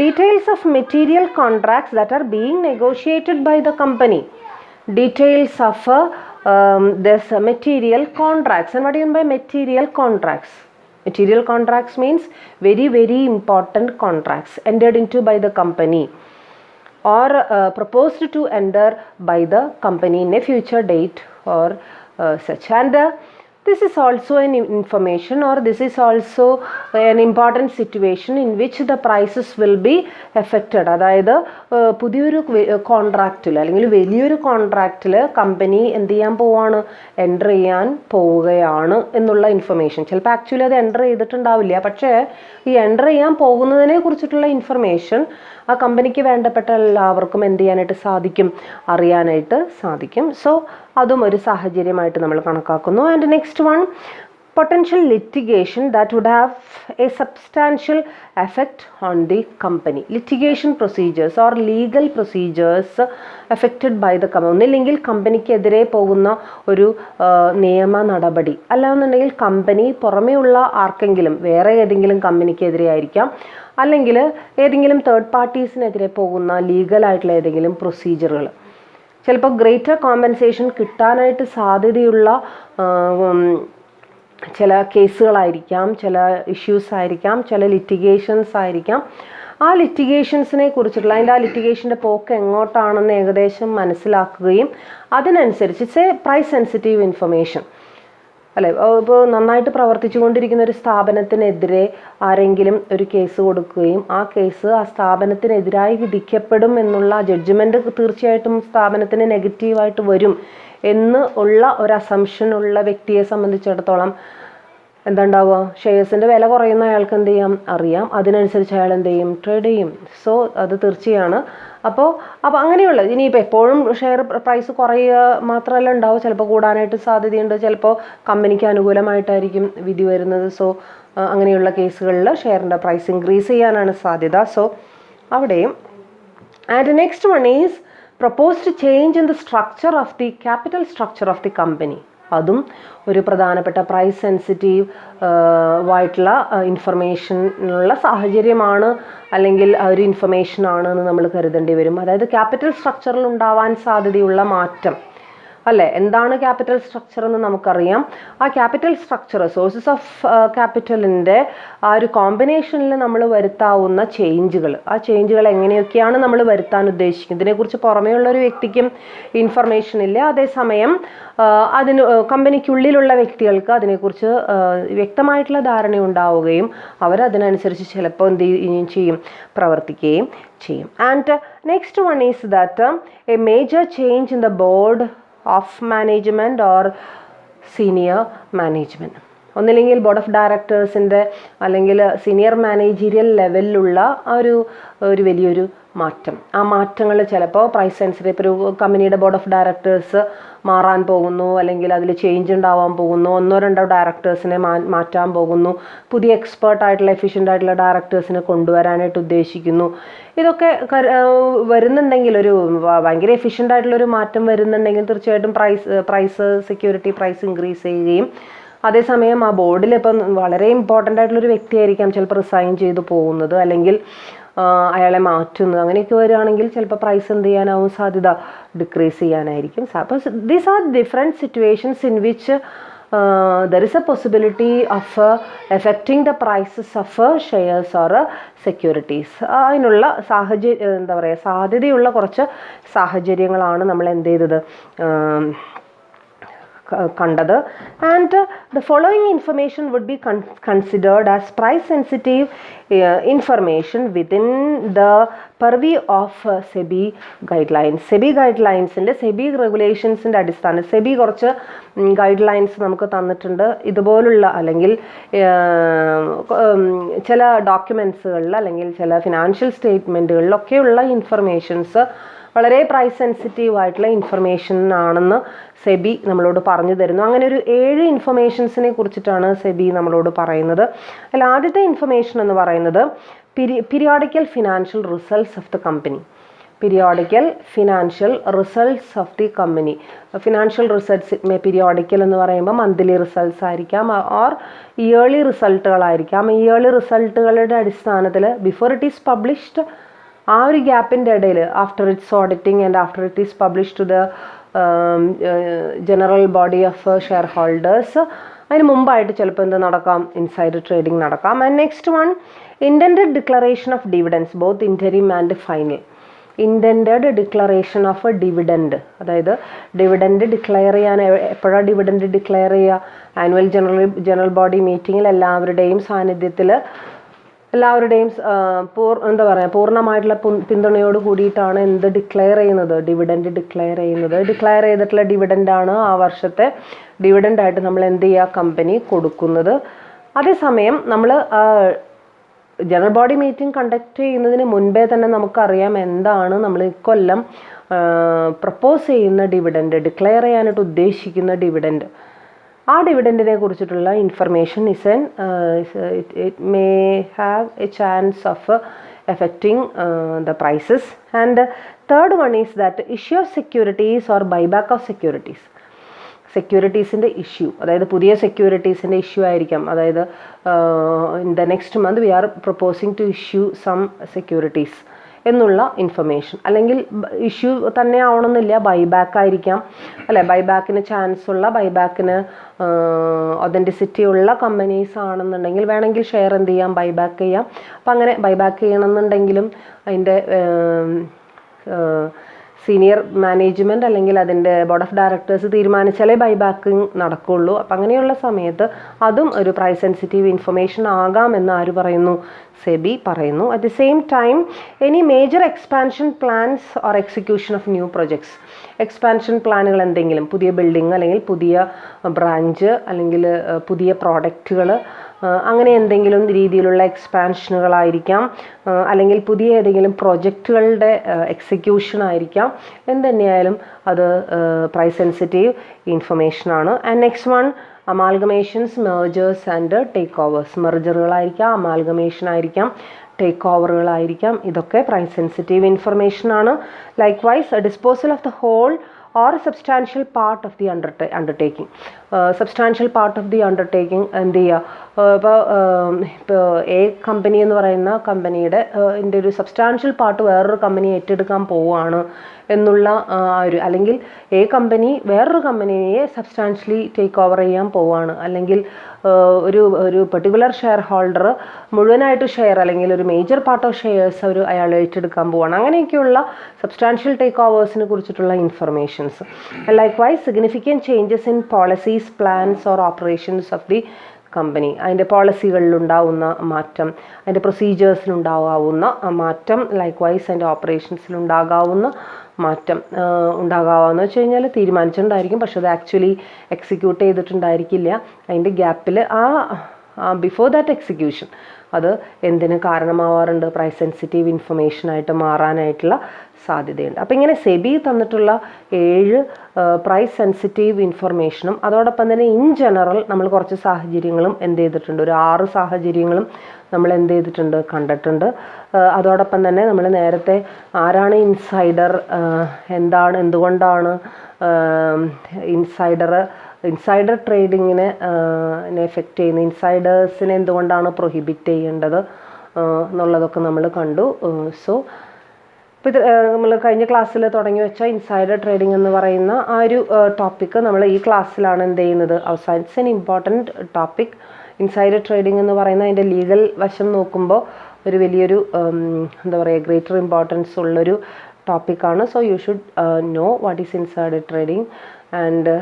details of material contracts that are being negotiated by the company. Details of this material contracts. And what do you mean by material contracts? Material contracts means very, very important contracts entered into by the company or proposed to enter by the company in a future date or such. And this is also an information or this is also an important situation in which the prices will be affected. അതായത് പുതിയൊരു കോൺട്രാക്റ്റിൽ അല്ലെങ്കിൽ വലിയൊരു കോൺട്രാക്റ്റിൽ company എന്ത് ചെയ്യാൻ പോവാണ്, enter ചെയ്യാൻ പോവുകയാണ് എന്നുള്ള ഇൻഫർമേഷൻ. ചിലപ്പോൾ ആക്ച്വലി അത് എൻ്റർ ചെയ്തിട്ടുണ്ടാവില്ല, പക്ഷേ ഈ എൻ്റർ ചെയ്യാൻ പോകുന്നതിനെ കുറിച്ചിട്ടുള്ള ഇൻഫർമേഷൻ ആ കമ്പനിക്ക് വേണ്ടപ്പെട്ട എല്ലാവർക്കും എന്ത് ചെയ്യാനായിട്ട് സാധിക്കും, അറിയാനായിട്ട് സാധിക്കും. സോ അതും ഒരു സാഹചര്യമായിട്ട് നമ്മൾ കണക്കാക്കുന്നു. And next one, potential litigation that would have a substantial effect on the company. Litigation procedures or legal procedures affected by the company. ഒന്നില്ലെങ്കിൽ കമ്പനിക്കെതിരെ പോകുന്ന ഒരു നിയമ നടപടി, അല്ലാന്നുണ്ടെങ്കിൽ കമ്പനി പുറമേയുള്ള ആർക്കെങ്കിലും വേറെ ഏതെങ്കിലും കമ്പനിക്കെതിരെ ആയിരിക്കാം, അല്ലെങ്കിൽ ഏതെങ്കിലും തേർഡ് പാർട്ടീസിനെതിരെ പോകുന്ന ലീഗലായിട്ടുള്ള ഏതെങ്കിലും പ്രൊസീജിയറുകൾ. ചിലപ്പോൾ ഗ്രേറ്റർ കോമ്പൻസേഷൻ കിട്ടാനായിട്ട് സാധ്യതയുള്ള ചില കേസുകളായിരിക്കാം, ചില ഇഷ്യൂസ് ആയിരിക്കാം, ചില ലിറ്റിഗേഷൻസ് ആയിരിക്കാം. ആ ലിറ്റിഗേഷൻസിനെ കുറിച്ചിട്ടുള്ള അതിൻ്റെ ആ ലിറ്റിഗേഷൻ്റെ പോക്ക് എങ്ങോട്ടാണെന്ന് ഏകദേശം മനസ്സിലാക്കുകയും അതിനനുസരിച്ച് it's a price sensitive information അല്ലേ. ഇപ്പോൾ നന്നായിട്ട് പ്രവർത്തിച്ചു കൊണ്ടിരിക്കുന്ന ഒരു സ്ഥാപനത്തിനെതിരെ ആരെങ്കിലും ഒരു കേസ് കൊടുക്കുകയും ആ കേസ് ആ സ്ഥാപനത്തിനെതിരായി വിധിക്കപ്പെടും എന്നുള്ള ജഡ്ജ്മെൻറ്റ് തീർച്ചയായിട്ടും സ്ഥാപനത്തിന് നെഗറ്റീവായിട്ട് വരും എന്ന് ഉള്ള ഒരു അസംഷൻ ഉള്ള വ്യക്തിയെ സംബന്ധിച്ചിടത്തോളം എന്താണ്ടാവുക, ഷെയർസിൻ്റെ വില കുറയുന്ന അയാൾക്ക് എന്ത് ചെയ്യാം, അറിയാം. അതിനനുസരിച്ച് അയാൾ എന്ത് ചെയ്യും, ട്രേഡ് ചെയ്യും. സോ അത് തീർച്ചയാണ്. അപ്പോൾ അങ്ങനെയുള്ള ഇനിയിപ്പോൾ എപ്പോഴും ഷെയർ പ്രൈസ് കുറയുക മാത്രമല്ല ഉണ്ടാവും, ചിലപ്പോൾ കൂടാനായിട്ട് സാധ്യതയുണ്ട്, ചിലപ്പോൾ കമ്പനിക്ക് അനുകൂലമായിട്ടായിരിക്കും വിധി വരുന്നത്. സോ അങ്ങനെയുള്ള കേസുകളിൽ ഷെയറിൻ്റെ പ്രൈസ് ഇൻക്രീസ് ചെയ്യാനാണ് സാധ്യത. സോ അവിടെയും. And next one is proposed change in the structure of the capital structure of the company. അതും ഒരു പ്രധാനപ്പെട്ട പ്രൈസ് സെൻസിറ്റീവ് ആയിട്ടുള്ള ഇൻഫർമേഷനുള്ള സാഹചര്യമാണ്, അല്ലെങ്കിൽ ഒരു ഇൻഫർമേഷനാണ് എന്ന് നമ്മൾ കരുതേണ്ടി വരും. അതായത് ക്യാപിറ്റൽ സ്ട്രക്ചറിൽ ഉണ്ടാവാൻ സാധ്യതയുള്ള മാറ്റം അല്ലേ. എന്താണ് ക്യാപിറ്റൽ സ്ട്രക്ചർ എന്ന് നമുക്കറിയാം. ആ ക്യാപിറ്റൽ സ്ട്രക്ചർ, സോഴ്സസ് ഓഫ് ക്യാപിറ്റലിൻ്റെ ആ ഒരു കോമ്പിനേഷനിൽ നമ്മൾ വരുത്താവുന്ന ചേഞ്ചുകൾ, ആ ചേഞ്ചുകൾ എങ്ങനെയൊക്കെയാണ് നമ്മൾ വരുത്താൻ ഉദ്ദേശിക്കുന്നത്, ഇതിനെക്കുറിച്ച് പുറമേയുള്ള ഒരു വ്യക്തിക്കും ഇൻഫർമേഷൻ ഇല്ല. അതേസമയം അതിന് കമ്പനിക്കുള്ളിലുള്ള വ്യക്തികൾക്ക് അതിനെക്കുറിച്ച് വ്യക്തമായിട്ടുള്ള ധാരണ ഉണ്ടാവുകയും അവരതിനനുസരിച്ച് ചിലപ്പോൾ എന്ത് ചെയ്യും, പ്രവർത്തിക്കുകയും ചെയ്യും. And next one is that A major change in the board of management or senior management. ഒന്നില്ലെങ്കിൽ ബോർഡ് ഓഫ് ഡയറക്ടേഴ്സിൻ്റെ അല്ലെങ്കിൽ സീനിയർ മാനേജീരിയൽ ലെവലിലുള്ള ഒരു വലിയൊരു മാറ്റം. ആ മാറ്റങ്ങൾ ചിലപ്പോൾ പ്രൈസ് സെൻസിറ്റീവ്, ഇപ്പോൾ ഒരു കമ്പനിയുടെ ബോർഡ് ഓഫ് ഡയറക്ടേഴ്സ് മാറാൻ പോകുന്നു, അല്ലെങ്കിൽ അതിൽ ചേഞ്ച് ഉണ്ടാവാൻ പോകുന്നു, 1-2 ഡയറക്ടേഴ്സിനെ മാറ്റാൻ പോകുന്നു, പുതിയ എക്സ്പേർട്ടായിട്ടുള്ള എഫിഷ്യൻ്റ് ആയിട്ടുള്ള ഡയറക്ടേഴ്സിനെ കൊണ്ടുവരാനായിട്ട് ഉദ്ദേശിക്കുന്നു. ഇതൊക്കെ വരുന്നുണ്ടെങ്കിൽ, ഒരു ഭയങ്കര എഫിഷ്യൻ്റ് ആയിട്ടുള്ളൊരു മാറ്റം വരുന്നുണ്ടെങ്കിൽ തീർച്ചയായിട്ടും പ്രൈസ് സെക്യൂരിറ്റി പ്രൈസ് ഇൻക്രീസ് ചെയ്യുകയും, അതേസമയം ആ ബോർഡിൽ ഇപ്പം വളരെ ഇമ്പോർട്ടൻ്റ് ആയിട്ടുള്ളൊരു വ്യക്തിയായിരിക്കാം ചിലപ്പോൾ റിസൈൻ ചെയ്ത് പോകുന്നത്, അല്ലെങ്കിൽ അയാളെ മാറ്റുന്നത്, അങ്ങനെയൊക്കെ വരികയാണെങ്കിൽ ചിലപ്പോൾ പ്രൈസ് എന്ത് ചെയ്യാനാവും സാധ്യത, ഡിക്രീസ് ചെയ്യാനായിരിക്കും. അപ്പോൾ these are different situations in which there is a possibility of affecting the prices of shares or securities. അതിനുള്ള എന്താ പറയുക, സാധ്യതയുള്ള കുറച്ച് സാഹചര്യങ്ങളാണ് നമ്മൾ എന്ത് ചെയ്തത്, കണ്ടത്. And the following information would be considered as price sensitive information within the purview of SEBI guidelines. SEBI ഗൈഡ് ലൈൻസിൻ്റെ, സെബി റെഗുലേഷൻസിൻ്റെ അടിസ്ഥാനം സെബി കുറച്ച് ഗൈഡ് ലൈൻസ് നമുക്ക് തന്നിട്ടുണ്ട്. ഇതുപോലുള്ള അല്ലെങ്കിൽ ചില ഡോക്യുമെൻറ്റ്സുകളിൽ അല്ലെങ്കിൽ ചില ഫിനാൻഷ്യൽ സ്റ്റേറ്റ്മെൻറ്റുകളിലൊക്കെയുള്ള ഇൻഫർമേഷൻസ് വളരെ പ്രൈസ് സെൻസിറ്റീവ് ആയിട്ടുള്ള ഇൻഫർമേഷൻ ആണെന്ന് സെബി നമ്മളോട് പറഞ്ഞു തരുന്നു. അങ്ങനെ ഒരു 7 ഇൻഫർമേഷൻസിനെ കുറിച്ചിട്ടാണ് സെബി നമ്മളോട് പറയുന്നത്. അതിൽ ആദ്യത്തെ ഇൻഫർമേഷൻ എന്ന് പറയുന്നത് periodical financial results of the company. Periodical financial results of the company. Financial results periodical എന്ന് പറയുമ്പോൾ മന്ത്ലി റിസൾട്ട്സ് ആയിരിക്കാം, ഓർ ഇയർലി റിസൾട്ടുകളായിരിക്കാം. ഇയർലി റിസൾട്ടുകളുടെ അടിസ്ഥാനത്തിൽ ബിഫോർ ഇറ്റ് ഈസ് പബ്ലിഷ്ഡ്, ആ ഒരു ഗ്യാപ്പിൻ്റെ ഇടയിൽ after it's auditing and after it is published to the general body of shareholders, അതിന് മുമ്പായിട്ട് ചിലപ്പോൾ എന്ത് നടക്കാം, ഇൻസൈഡർ ട്രേഡിംഗ് നടക്കാം. And next one, intended declaration of dividends both ഇൻറ്റരിം and final. Intended declaration of A dividend, അതായത് dividend declare ചെയ്യാൻ എപ്പോഴാണ് dividend declare ചെയ്യുക? ആനുവൽ ജനറൽ ബോഡി മീറ്റിങ്ങിൽ എല്ലാവരുടെയും സാന്നിധ്യത്തിൽ, എല്ലാവരുടെയും എന്താ പറയുക, പൂർണ്ണമായിട്ടുള്ള പിന്തുണയോട് കൂടിയിട്ടാണ് എന്ത് ഡിക്ലെയർ ചെയ്യുന്നത്, ഡിവിഡൻഡ് ഡിക്ലെയർ ചെയ്യുന്നത്. ഡിക്ലെയർ ചെയ്തിട്ടുള്ള ഡിവിഡൻഡാണ് ആ വർഷത്തെ ഡിവിഡൻഡായിട്ട് നമ്മൾ എന്ത് ചെയ്യുക, കമ്പനി കൊടുക്കുന്നത്. അതേസമയം നമ്മൾ ജനറൽ ബോഡി മീറ്റിംഗ് കണ്ടക്ട് ചെയ്യുന്നതിന് മുൻപേ തന്നെ നമുക്കറിയാം എന്താണ് നമ്മൾ ഇക്കൊല്ലം പ്രപ്പോസ് ചെയ്യുന്ന ഡിവിഡൻഡ്, ഡിക്ലെയർ ചെയ്യാനായിട്ട് ഉദ്ദേശിക്കുന്ന ഡിവിഡൻഡ്. ആ ഡിവിഡൻഡിനെ കുറിച്ചിട്ടുള്ള information it may have a chance of affecting the prices. And third one is that issue of securities or buyback of securities. സെക്യൂരിറ്റീസിൻ്റെ ഇഷ്യൂ, അതായത് പുതിയ സെക്യൂരിറ്റീസിൻ്റെ ഇഷ്യൂ ആയിരിക്കാം. അതായത് in the next month we are proposing to issue some securities എന്നുള്ള information. അല്ലെങ്കിൽ issue തന്നെ ആവണമെന്നില്ല, ബൈബാക്ക് ആയിരിക്കാം, അല്ലെ? ബൈബാക്കിന് ചാൻസ് ഉള്ള, ബൈബാക്കിന് ഒതൻറ്റിസിറ്റി ഉള്ള കമ്പനീസ് ആണെന്നുണ്ടെങ്കിൽ വേണമെങ്കിൽ ഷെയർ എന്ത് ചെയ്യാം, ബൈബാക്ക് ചെയ്യാം. അപ്പം അങ്ങനെ ബൈബാക്ക് ചെയ്യണമെന്നുണ്ടെങ്കിലും അതിൻ്റെ സീനിയർ മാനേജ്മെൻറ്റ് അല്ലെങ്കിൽ അതിൻ്റെ ബോർഡ് ഓഫ് ഡയറക്ടേഴ്സ് തീരുമാനിച്ചാലേ ബൈബാക്കിങ് നടക്കുകയുള്ളൂ. അപ്പം അങ്ങനെയുള്ള സമയത്ത് അതും ഒരു പ്രൈസ് സെൻസിറ്റീവ് ഇൻഫർമേഷൻ ആകാമെന്ന് ആര് പറയുന്നു, സെബി പറയുന്നു. At the same time any major expansion plans or execution of new projects. Expansion പ്ലാനുകൾ എന്തെങ്കിലും, പുതിയ ബിൽഡിംഗ് അല്ലെങ്കിൽ പുതിയ ബ്രാഞ്ച് അല്ലെങ്കിൽ പുതിയ പ്രോഡക്റ്റുകൾ, അങ്ങനെ എന്തെങ്കിലും രീതിയിലുള്ള എക്സ്പാൻഷനുകളായിരിക്കാം, അല്ലെങ്കിൽ പുതിയ ഏതെങ്കിലും പ്രൊജക്റ്റുകളുടെ എക്സിക്യൂഷൻ ആയിരിക്കാം. എന്തുതന്നെയായാലും അത് പ്രൈസ് സെൻസിറ്റീവ് ഇൻഫർമേഷനാണ്. And next one, amalgamations, mergers and takeovers. മെർജറുകളായിരിക്കാം, അമാൽഗമേഷൻ ആയിരിക്കാം, ടേക്ക് ഓവറുകളായിരിക്കാം. ഇതൊക്കെ പ്രൈസ് സെൻസിറ്റീവ് ഇൻഫർമേഷനാണ്. Likewise disposal of the whole or a substantial part of the undertaking. Substantial part of the undertaking എന്ത് ചെയ്യുക, ഇപ്പോൾ എ കമ്പനി എന്ന് പറയുന്ന കമ്പനിയുടെ ഇതിൻ്റെ ഒരു സബ്സ്റ്റാൻഷ്യൽ പാർട്ട് വേറൊരു കമ്പനി ഏറ്റെടുക്കാൻ പോവുകയാണ് എന്നുള്ള ഒരു, അല്ലെങ്കിൽ എ കമ്പനി വേറൊരു കമ്പനിയെ സബ്സ്റ്റാൻഷ്യലി ടേക്ക് ഓവർ ചെയ്യാൻ പോവുകയാണ്, അല്ലെങ്കിൽ ഒരു പെർട്ടിക്കുലർ ഷെയർ ഹോൾഡർ മുഴുവനായിട്ട് ഷെയർ അല്ലെങ്കിൽ ഒരു മേജർ പാർട്ട് ഓഫ് ഷെയർസ് അയാൾ ഏറ്റെടുക്കാൻ പോവുകയാണ്. അങ്ങനെയൊക്കെയുള്ള സബ്സ്റ്റാൻഷ്യൽ ടേക്ക് ഓവേഴ്സിനെ കുറിച്ചിട്ടുള്ള informations. Likewise significant changes in policies, plans or operations of the company. അതിൻ്റെ പോളിസികളിലുണ്ടാവുന്ന മാറ്റം, അതിൻ്റെ പ്രൊസീജിയേഴ്സിലുണ്ടാകാവുന്ന മാറ്റം, ലൈക്ക്വൈസ് അതിൻ്റെ ഓപ്പറേഷൻസിലുണ്ടാകാവുന്ന മാറ്റം ഉണ്ടാകാമെന്ന് വെച്ച് കഴിഞ്ഞാൽ തീരുമാനിച്ചിട്ടുണ്ടായിരിക്കും, പക്ഷെ അത് ആക്ച്വലി എക്സിക്യൂട്ട് ചെയ്തിട്ടുണ്ടായിരിക്കില്ല. അതിൻ്റെ ഗ്യാപ്പിൽ ബിഫോർ ദാറ്റ് എക്സിക്യൂഷൻ അത് എന്തിന് കാരണമാവാറുണ്ട്, പ്രൈസ് സെൻസിറ്റീവ് ഇൻഫർമേഷനായിട്ട് മാറാനായിട്ടുള്ള സാധ്യതയുണ്ട്. അപ്പോൾ ഇങ്ങനെ സെബി തന്നിട്ടുള്ള 7 പ്രൈസ് സെൻസിറ്റീവ് ഇൻഫർമേഷനും അതോടൊപ്പം തന്നെ ഇൻ ജനറൽ നമ്മൾ കുറച്ച് സാഹചര്യങ്ങളും എന്ത് ചെയ്തിട്ടുണ്ട്, ഒരു 6 സാഹചര്യങ്ങളും നമ്മൾ എന്ത് ചെയ്തിട്ടുണ്ട്, കണ്ടിട്ടുണ്ട്. അതോടൊപ്പം തന്നെ നമ്മൾ നേരത്തെ ആരാണ് ഇൻസൈഡർ, എന്തുകൊണ്ടാണ് ഇൻസൈഡർ ട്രേഡിങ്ങിനെ എഫക്റ്റ് ചെയ്യുന്നത്, ഇൻസൈഡേഴ്സിനെ എന്തുകൊണ്ടാണ് പ്രൊഹിബിറ്റ് ചെയ്യേണ്ടത് എന്നുള്ളതൊക്കെ നമ്മൾ കണ്ടു. സോ ഇപ്പോൾ ഇത് നമ്മൾ കഴിഞ്ഞ ക്ലാസ്സിൽ തുടങ്ങി വെച്ച ഇൻസൈഡർ ട്രേഡിംഗ് എന്ന് പറയുന്ന ആ ഒരു ടോപ്പിക്ക് നമ്മൾ ഈ ക്ലാസ്സിലാണ് എന്ത് ചെയ്യുന്നത്, അവസാനിച്ച് an important topic. Insider trading എന്ന് പറയുന്ന അതിൻ്റെ ലീഗൽ വശം നോക്കുമ്പോൾ ഒരു വലിയൊരു എന്താ പറയുക, ഗ്രേറ്റർ ഇമ്പോർട്ടൻസ് ഉള്ളൊരു ടോപ്പിക്കാണ്. So you should know what is insider trading and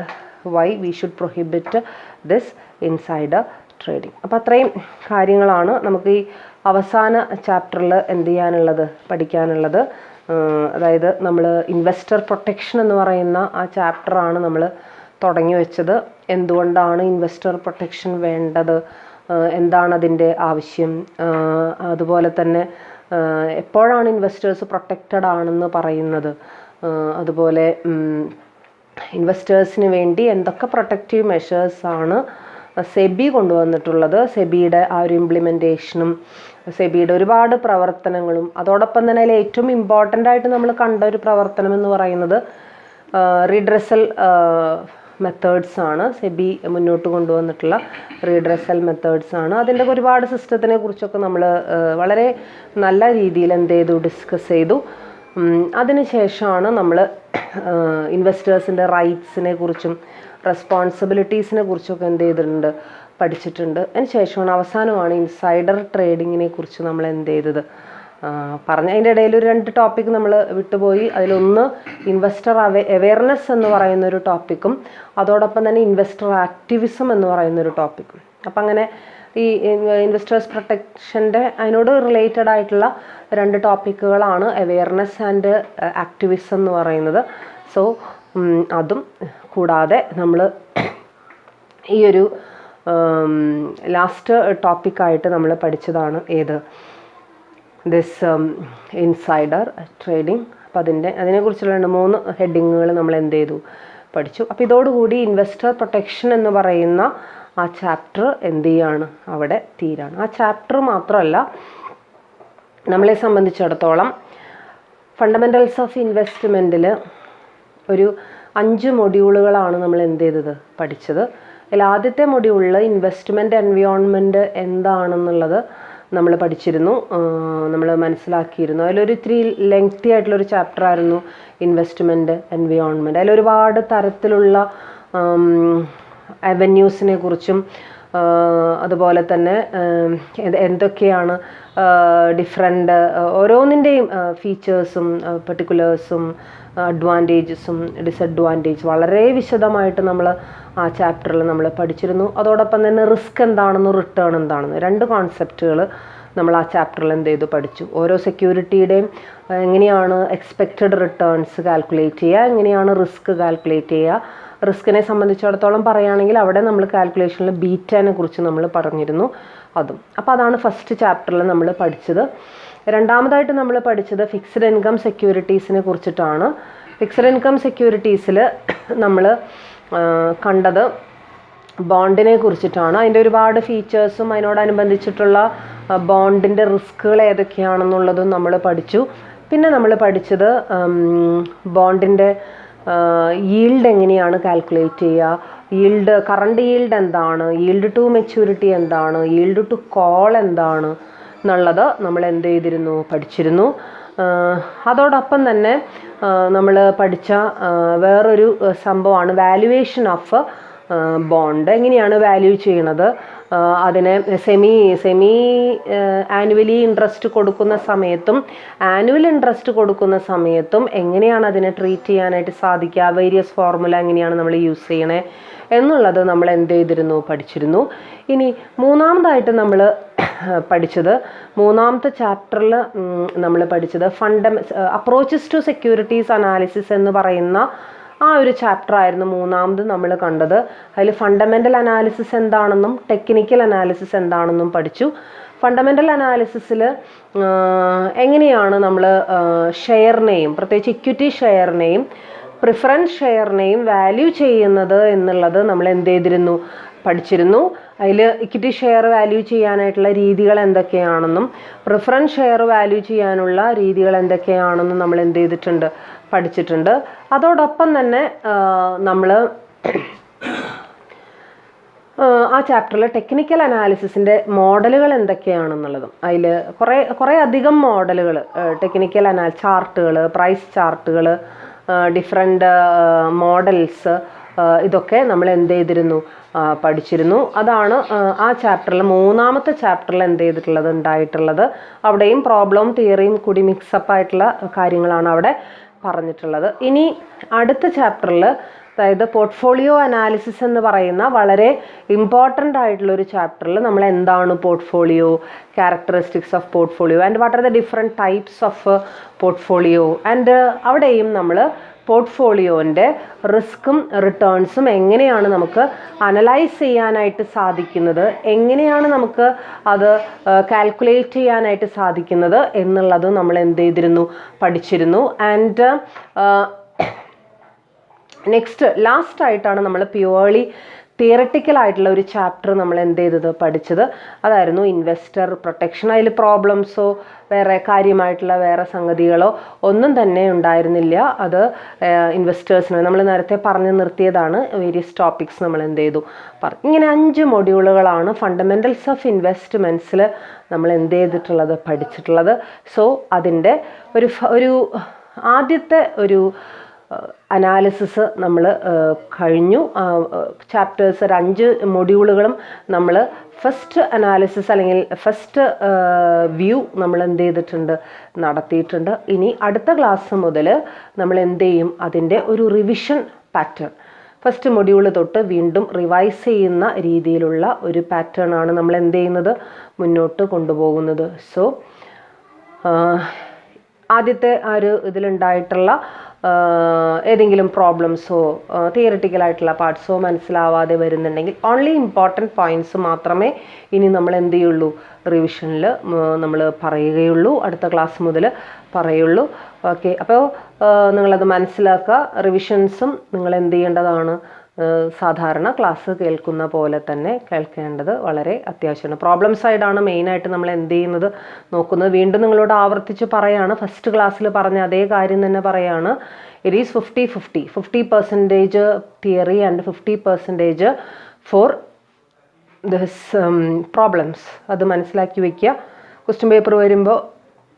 why we should prohibit this insider trading. അപ്പോൾ അത്രയും കാര്യങ്ങളാണ് നമുക്ക് ഈ അവസാന ചാപ്റ്ററിൽ എന്ത് ചെയ്യാനുള്ളത്, പഠിക്കാനുള്ളത്. അതായത് നമ്മൾ ഇൻവെസ്റ്റർ പ്രൊട്ടക്ഷൻ എന്ന് പറയുന്ന ആ ചാപ്റ്ററാണ് നമ്മൾ തുടങ്ങി വെച്ചത്. എന്തുകൊണ്ടാണ് ഇൻവെസ്റ്റർ പ്രൊട്ടക്ഷൻ വേണ്ടത്, എന്താണ് അതിൻ്റെ ആവശ്യം, അതുപോലെ തന്നെ എപ്പോഴാണ് ഇൻവെസ്റ്റേഴ്സ് പ്രൊട്ടക്റ്റഡ് ആണെന്ന് പറയുന്നത്, അതുപോലെ ഇൻവെസ്റ്റേഴ്സിന് വേണ്ടി എന്തൊക്കെ പ്രൊട്ടക്റ്റീവ് മെഷേഴ്സാണ് സെബി കൊണ്ടുവന്നിട്ടുള്ളത്, സെബിയുടെ ആ ഒരു ഇംപ്ലിമെൻറ്റേഷനും സെബിയുടെ ഒരുപാട് പ്രവർത്തനങ്ങളും, അതോടൊപ്പം തന്നെ അതിൽ ഏറ്റവും ഇമ്പോർട്ടൻ്റ് ആയിട്ട് നമ്മൾ കണ്ട ഒരു പ്രവർത്തനം എന്ന് പറയുന്നത് റീഡ്രസൽ മെത്തേഡ്സ് ആണ്. സെബി മുന്നോട്ട് കൊണ്ടുവന്നിട്ടുള്ള റീഡ്രസൽ മെത്തേഡ്സ് ആണ്. അതിൻ്റെ ഒരുപാട് സിസ്റ്റത്തിനെ കുറിച്ചൊക്കെ നമ്മൾ വളരെ നല്ല രീതിയിൽ ഡിസ്കസ് ചെയ്തു. അതിനുശേഷമാണ് നമ്മൾ ഇൻവെസ്റ്റേഴ്സിൻ്റെ റൈറ്റ്സിനെ കുറിച്ചും റെസ്പോൺസിബിലിറ്റീസിനെ കുറിച്ചൊക്കെ പഠിച്ചിട്ടുണ്ട്. അതിന് ശേഷമാണ് അവസാനമാണ് ഇൻസൈഡർ ട്രേഡിങ്ങിനെ കുറിച്ച് നമ്മൾ അതിൻ്റെ ഇടയിൽ ഒരു 2 ടോപ്പിക് നമ്മൾ വിട്ടുപോയി. അതിലൊന്ന് ഇൻവെസ്റ്റർ അവെയർനെസ് എന്ന് പറയുന്ന ഒരു ടോപ്പിക്കും അതോടൊപ്പം തന്നെ ഇൻവെസ്റ്റർ ആക്ടിവിസം എന്ന് പറയുന്ന ഒരു ടോപ്പിക്കും. അപ്പം അങ്ങനെ ഈ ഇൻവെസ്റ്റേഴ്സ് പ്രൊട്ടക്ഷൻ്റെ അതിനോട് റിലേറ്റഡ് ആയിട്ടുള്ള 2 ടോപ്പിക്കുകളാണ് അവെയർനെസ് ആൻഡ് ആക്ടിവിസം എന്ന് പറയുന്നത്. സോ അതും കൂടാതെ നമ്മൾ ഈ ഒരു ലാസ്റ്റ് ടോപ്പിക്കായിട്ട് നമ്മൾ പഠിച്ചതാണ് ഇൻസൈഡർ ട്രേഡിംഗ്. അപ്പോൾ അതിനെക്കുറിച്ചുള്ള 3 ഹെഡിങ്ങുകൾ നമ്മൾ പഠിച്ചു. അപ്പോൾ ഇതോടുകൂടി ഇൻവെസ്റ്റർ പ്രൊട്ടക്ഷൻ എന്ന് പറയുന്ന ആ ചാപ്റ്റർ അവിടെ തീരാണ്. ആ ചാപ്റ്റർ മാത്രമല്ല, നമ്മളെ സംബന്ധിച്ചിടത്തോളം ഫണ്ടമെൻ്റൽസ് ഓഫ് ഇൻവെസ്റ്റ്മെൻറ്റിൽ ഒരു 5 മൊഡ്യൂളുകളാണ് നമ്മൾ പഠിച്ചത്. അതിൽ ആദ്യത്തെ മൊഡ്യൂളിൽ ഇൻവെസ്റ്റ്മെൻറ്റ് എൻവയോൺമെൻറ്റ് എന്താണെന്നുള്ളത് നമ്മൾ പഠിച്ചിരുന്നു, നമ്മൾ മനസ്സിലാക്കിയിരുന്നു. അതിലൊരു ഇത്തിരി ലെങ്തി ആയിട്ടുള്ളൊരു ചാപ്റ്റർ ആയിരുന്നു ഇൻവെസ്റ്റ്മെൻറ്റ് എൻവയോൺമെൻറ്റ്. അതിലൊരുപാട് തരത്തിലുള്ള അവന്യൂസിനെ കുറിച്ചും അതുപോലെ തന്നെ എന്തൊക്കെയാണ് ഡിഫറെൻ്റ് ഓരോന്നിൻ്റെയും ഫീച്ചേഴ്സും പെർട്ടിക്കുലേഴ്സും അഡ്വാൻറ്റേജസും ഡിസഡ്വാൻറ്റേജ് വളരെ വിശദമായിട്ട് നമ്മൾ ആ ചാപ്റ്ററിൽ നമ്മൾ പഠിച്ചിരുന്നു. അതോടൊപ്പം തന്നെ റിസ്ക് എന്താണെന്നും റിട്ടേൺ എന്താണെന്നും 2 കോൺസെപ്റ്റുകൾ നമ്മൾ ആ ചാപ്റ്ററിൽ പഠിച്ചു. ഓരോ സെക്യൂരിറ്റിയുടെയും എങ്ങനെയാണ് എക്സ്പെക്റ്റഡ് റിട്ടേൺസ് കാൽക്കുലേറ്റ് ചെയ്യുക, എങ്ങനെയാണ് റിസ്ക് കാൽക്കുലേറ്റ് ചെയ്യുക. റിസ്കിനെ സംബന്ധിച്ചിടത്തോളം പറയുകയാണെങ്കിൽ അവിടെ നമ്മൾ കാൽക്കുലേഷനിൽ ബീറ്റനെ കുറിച്ച് നമ്മൾ പറഞ്ഞിരുന്നു അതും. അപ്പോൾ അതാണ് ഫസ്റ്റ് ചാപ്റ്ററിൽ നമ്മൾ പഠിച്ചത്. രണ്ടാമതായിട്ട് നമ്മൾ പഠിച്ചത് ഫിക്സഡ് ഇൻകം സെക്യൂരിറ്റീസിനെ കുറിച്ചിട്ടാണ്. ഫിക്സഡ് ഇൻകം സെക്യൂരിറ്റീസിൽ നമ്മൾ കണ്ടത് ബോണ്ടിനെ കുറിച്ചിട്ടാണ്. അതിൻ്റെ ഒരുപാട് ഫീച്ചേഴ്സും അതിനോടനുബന്ധിച്ചിട്ടുള്ള ബോണ്ടിൻ്റെ റിസ്കുകൾ ഏതൊക്കെയാണെന്നുള്ളതും നമ്മൾ പഠിച്ചു. പിന്നെ നമ്മൾ പഠിച്ചത് ബോണ്ടിൻ്റെ ഈൽഡ് എങ്ങനെയാണ് കാൽക്കുലേറ്റ് ചെയ്യുക, കറണ്ട് ഈൽഡ് എന്താണ്, ഈൽഡ് ടു മെച്യൂരിറ്റി എന്താണ്, ഈൽഡ് ടു കോൾ എന്താണ് എന്നുള്ളത് നമ്മൾ പഠിച്ചിരുന്നു. അതോടൊപ്പം തന്നെ നമ്മൾ പഠിച്ച വേറൊരു സംഭവമാണ് വാല്യുവേഷൻ ഓഫ് ബോണ്ട്. എങ്ങനെയാണ് വാല്യൂ ചെയ്യണത്, അതിനെ സെമി ആനുവലി ഇൻട്രസ്റ്റ് കൊടുക്കുന്ന സമയത്തും ആനുവൽ ഇൻട്രസ്റ്റ് കൊടുക്കുന്ന സമയത്തും എങ്ങനെയാണ് അതിനെ ട്രീറ്റ് ചെയ്യാനായിട്ട് സാധിക്കുക, വേരിയസ് ഫോർമുല എങ്ങനെയാണ് നമ്മൾ യൂസ് ചെയ്യണേ എന്നുള്ളത് നമ്മൾ പഠിച്ചിരുന്നു. ഇനി മൂന്നാമതായിട്ട് നമ്മൾ പഠിച്ചത്, മൂന്നാമത്തെ ചാപ്റ്ററിൽ നമ്മൾ പഠിച്ചത് അപ്രോച്ചസ് ടു സെക്യൂരിറ്റീസ് അനാലിസിസ് എന്ന് പറയുന്ന ആ ഒരു ചാപ്റ്റർ ആയിരുന്നു മൂന്നാമത് നമ്മൾ കണ്ടത്. അതിൽ ഫണ്ടമെൻ്റൽ അനാലിസിസ് എന്താണെന്നും ടെക്നിക്കൽ അനാലിസിസ് എന്താണെന്നും പഠിച്ചു. ഫണ്ടമെൻ്റൽ അനാലിസിസിൽ എങ്ങനെയാണ് നമ്മൾ ഷെയറിനെയും പ്രത്യേകിച്ച് ഇക്വിറ്റി ഷെയറിനെയും പ്രിഫറൻസ് ഷെയറിനെയും വാല്യൂ ചെയ്യുന്നത് എന്നുള്ളത് നമ്മൾ പഠിച്ചിരുന്നു. അതിൽ ഇക്വിറ്റി ഷെയർ വാല്യൂ ചെയ്യാനായിട്ടുള്ള രീതികൾ എന്തൊക്കെയാണെന്നും പ്രിഫറൻസ് ഷെയർ വാല്യൂ ചെയ്യാനുള്ള രീതികൾ എന്തൊക്കെയാണെന്നും നമ്മൾ പഠിച്ചിട്ടുണ്ട്. അതോടൊപ്പം തന്നെ നമ്മൾ ആ ചാപ്റ്ററിൽ ടെക്നിക്കൽ അനാലിസിസിൻ്റെ മോഡലുകൾ എന്തൊക്കെയാണെന്നുള്ളതും അതിൽ കുറേ അധികം മോഡലുകൾ ടെക്നിക്കൽ ചാർട്ടുകൾ, പ്രൈസ് ചാർട്ടുകൾ, ഡിഫറെൻ്റ് മോഡൽസ്, ഇതൊക്കെ നമ്മൾ പഠിച്ചിരുന്നു. അതാണ് ആ ചാപ്റ്ററിൽ മൂന്നാമത്തെ ചാപ്റ്ററിൽ ഉണ്ടായിട്ടുള്ളത്. അവിടെയും പ്രോബ്ലം തിയറിയും കൂടി മിക്സപ്പ് ആയിട്ടുള്ള കാര്യങ്ങളാണ് അവിടെ പറഞ്ഞിട്ടുള്ളത്. ഇനി അടുത്ത ചാപ്റ്ററിൽ, അതായത് പോർട്ട്ഫോളിയോ അനാലിസിസ് എന്ന് പറയുന്ന വളരെ ഇമ്പോർട്ടൻ്റ് ആയിട്ടുള്ളൊരു ചാപ്റ്ററിൽ നമ്മൾ എന്താണ് portfolio, characteristics of portfolio and what are the different types of portfolio and അവിടെയും നമ്മൾ പോർട്ട്ഫോളിയോൻ്റെ റിസ്ക്കും റിട്ടേൺസും എങ്ങനെയാണ് നമുക്ക് അനലൈസ് ചെയ്യാനായിട്ട് സാധിക്കുന്നത്, എങ്ങനെയാണ് നമുക്ക് അത് കാൽക്കുലേറ്റ് ചെയ്യാനായിട്ട് സാധിക്കുന്നത് എന്നുള്ളത് നമ്മൾ എന്ത് ചെയ്തിരുന്നു, പഠിച്ചിരുന്നു. ആൻഡ് നെക്സ്റ്റ് ലാസ്റ്റായിട്ടാണ് നമ്മൾ പ്യുവർലി തിയറട്ടിക്കൽ ആയിട്ടുള്ള ഒരു ചാപ്റ്റർ നമ്മൾ എന്ത് ചെയ്തത്, പഠിച്ചത്. അതായിരുന്നു ഇൻവെസ്റ്റർ പ്രൊട്ടക്ഷൻ. അതിൽ പ്രോബ്ലംസോ വേറെ കാര്യമായിട്ടുള്ള വേറെ സംഗതികളോ ഒന്നും തന്നെ ഉണ്ടായിരുന്നില്ല. അത് ഇൻവെസ്റ്റേഴ്സിന് നമ്മൾ നേരത്തെ പറഞ്ഞു നിർത്തിയതാണ്. വേരിയസ് ടോപ്പിക്സ് നമ്മൾ എന്ത് ചെയ്തു ഇങ്ങനെ 5 മൊഡ്യൂളുകളാണ് ഫണ്ടമെൻ്റൽസ് ഓഫ് ഇൻവെസ്റ്റ്മെൻറ്റ്സിൽ നമ്മൾ എന്ത് ചെയ്തിട്ടുള്ളത്, പഠിച്ചിട്ടുള്ളത്. സോ അതിൻ്റെ ഒരു ആദ്യത്തെ ഒരു അനാലിസിസ് നമ്മൾ കഴിഞ്ഞു. ചാപ്റ്റേഴ്സ് 5 മൊഡ്യൂളുകളും നമ്മൾ ഫസ്റ്റ് അനാലിസിസ് അല്ലെങ്കിൽ ഫസ്റ്റ് വ്യൂ നമ്മൾ എന്ത് ചെയ്തിട്ടുണ്ട്, നടത്തിയിട്ടുണ്ട്. ഇനി അടുത്ത ക്ലാസ് മുതൽ നമ്മൾ എന്ത് ചെയ്യും, അതിൻ്റെ ഒരു റിവിഷൻ പാറ്റേൺ ഫസ്റ്റ് മൊഡ്യൂൾ തൊട്ട് വീണ്ടും റിവൈസ് ചെയ്യുന്ന രീതിയിലുള്ള ഒരു പാറ്റേൺ ആണ് നമ്മൾ എന്ത് ചെയ്യുന്നത്, മുന്നോട്ട് കൊണ്ടുപോകുന്നത്. സോ ആദ്യത്തെ ഒരു ഇതിലുണ്ടായിട്ടുള്ള ഏതെങ്കിലും പ്രോബ്ലംസോ തിയറിറ്റിക്കലായിട്ടുള്ള പാർട്സോ മനസ്സിലാവാതെ വരുന്നുണ്ടെങ്കിൽ ഓൺലി ഇമ്പോർട്ടൻറ്റ് പോയിൻറ്റ്സ് മാത്രമേ ഇനി നമ്മൾ എന്ത് ചെയ്യുള്ളൂ, റിവിഷനിൽ നമ്മൾ പറയുകയുള്ളൂ, അടുത്ത ക്ലാസ് മുതൽ പറയുള്ളൂ. ഓക്കെ, അപ്പോൾ നിങ്ങളത് മനസ്സിലാക്കുക. റിവിഷൻസും നിങ്ങൾ എന്ത് ചെയ്യേണ്ടതാണ്, സാധാരണ ക്ലാസ് കേൾക്കുന്ന പോലെ തന്നെ കേൾക്കേണ്ടത് വളരെ അത്യാവശ്യമാണ്. പ്രോബ്ലം സൈഡാണ് മെയിനായിട്ട് നമ്മൾ എന്ത് ചെയ്യുന്നത്, നോക്കുന്നത്. വീണ്ടും നിങ്ങളോട് ആവർത്തിച്ച് പറയാണ്, ഫസ്റ്റ് ക്ലാസ്സിൽ പറഞ്ഞ അതേ കാര്യം തന്നെ പറയാണ്. It is 50% theory and 50% for this problems. അത് മനസ്സിലാക്കി വയ്ക്കുക. ക്വസ്റ്റ്യൻ പേപ്പർ വരുമ്പോൾ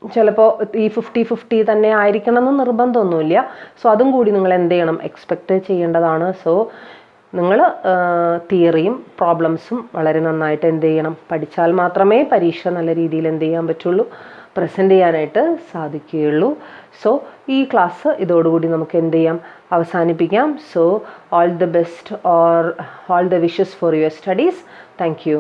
ചിലപ്പോൾ ഈ 50-50 തന്നെ ആയിരിക്കണം എന്ന് നിർബന്ധമൊന്നുമില്ല. സോ അതും കൂടി നിങ്ങൾ എന്ത് ചെയ്യണം, എക്സ്പെക്റ്റ് ചെയ്യേണ്ടതാണ്. സോ നിങ്ങൾ തിയറിയും പ്രോബ്ലംസും വളരെ നന്നായിട്ട് എന്ത് ചെയ്യണം, പഠിച്ചാൽ മാത്രമേ പരീക്ഷ നല്ല രീതിയിൽ എന്ത് ചെയ്യാൻ പറ്റുള്ളൂ, പ്രസൻറ്റ് ചെയ്യാനായിട്ട് സാധിക്കുകയുള്ളൂ. സോ ഈ ക്ലാസ് ഇതോടുകൂടി നമുക്ക് എന്ത് ചെയ്യാം, അവസാനിപ്പിക്കാം. So all the best or all the wishes for your studies. Thank you.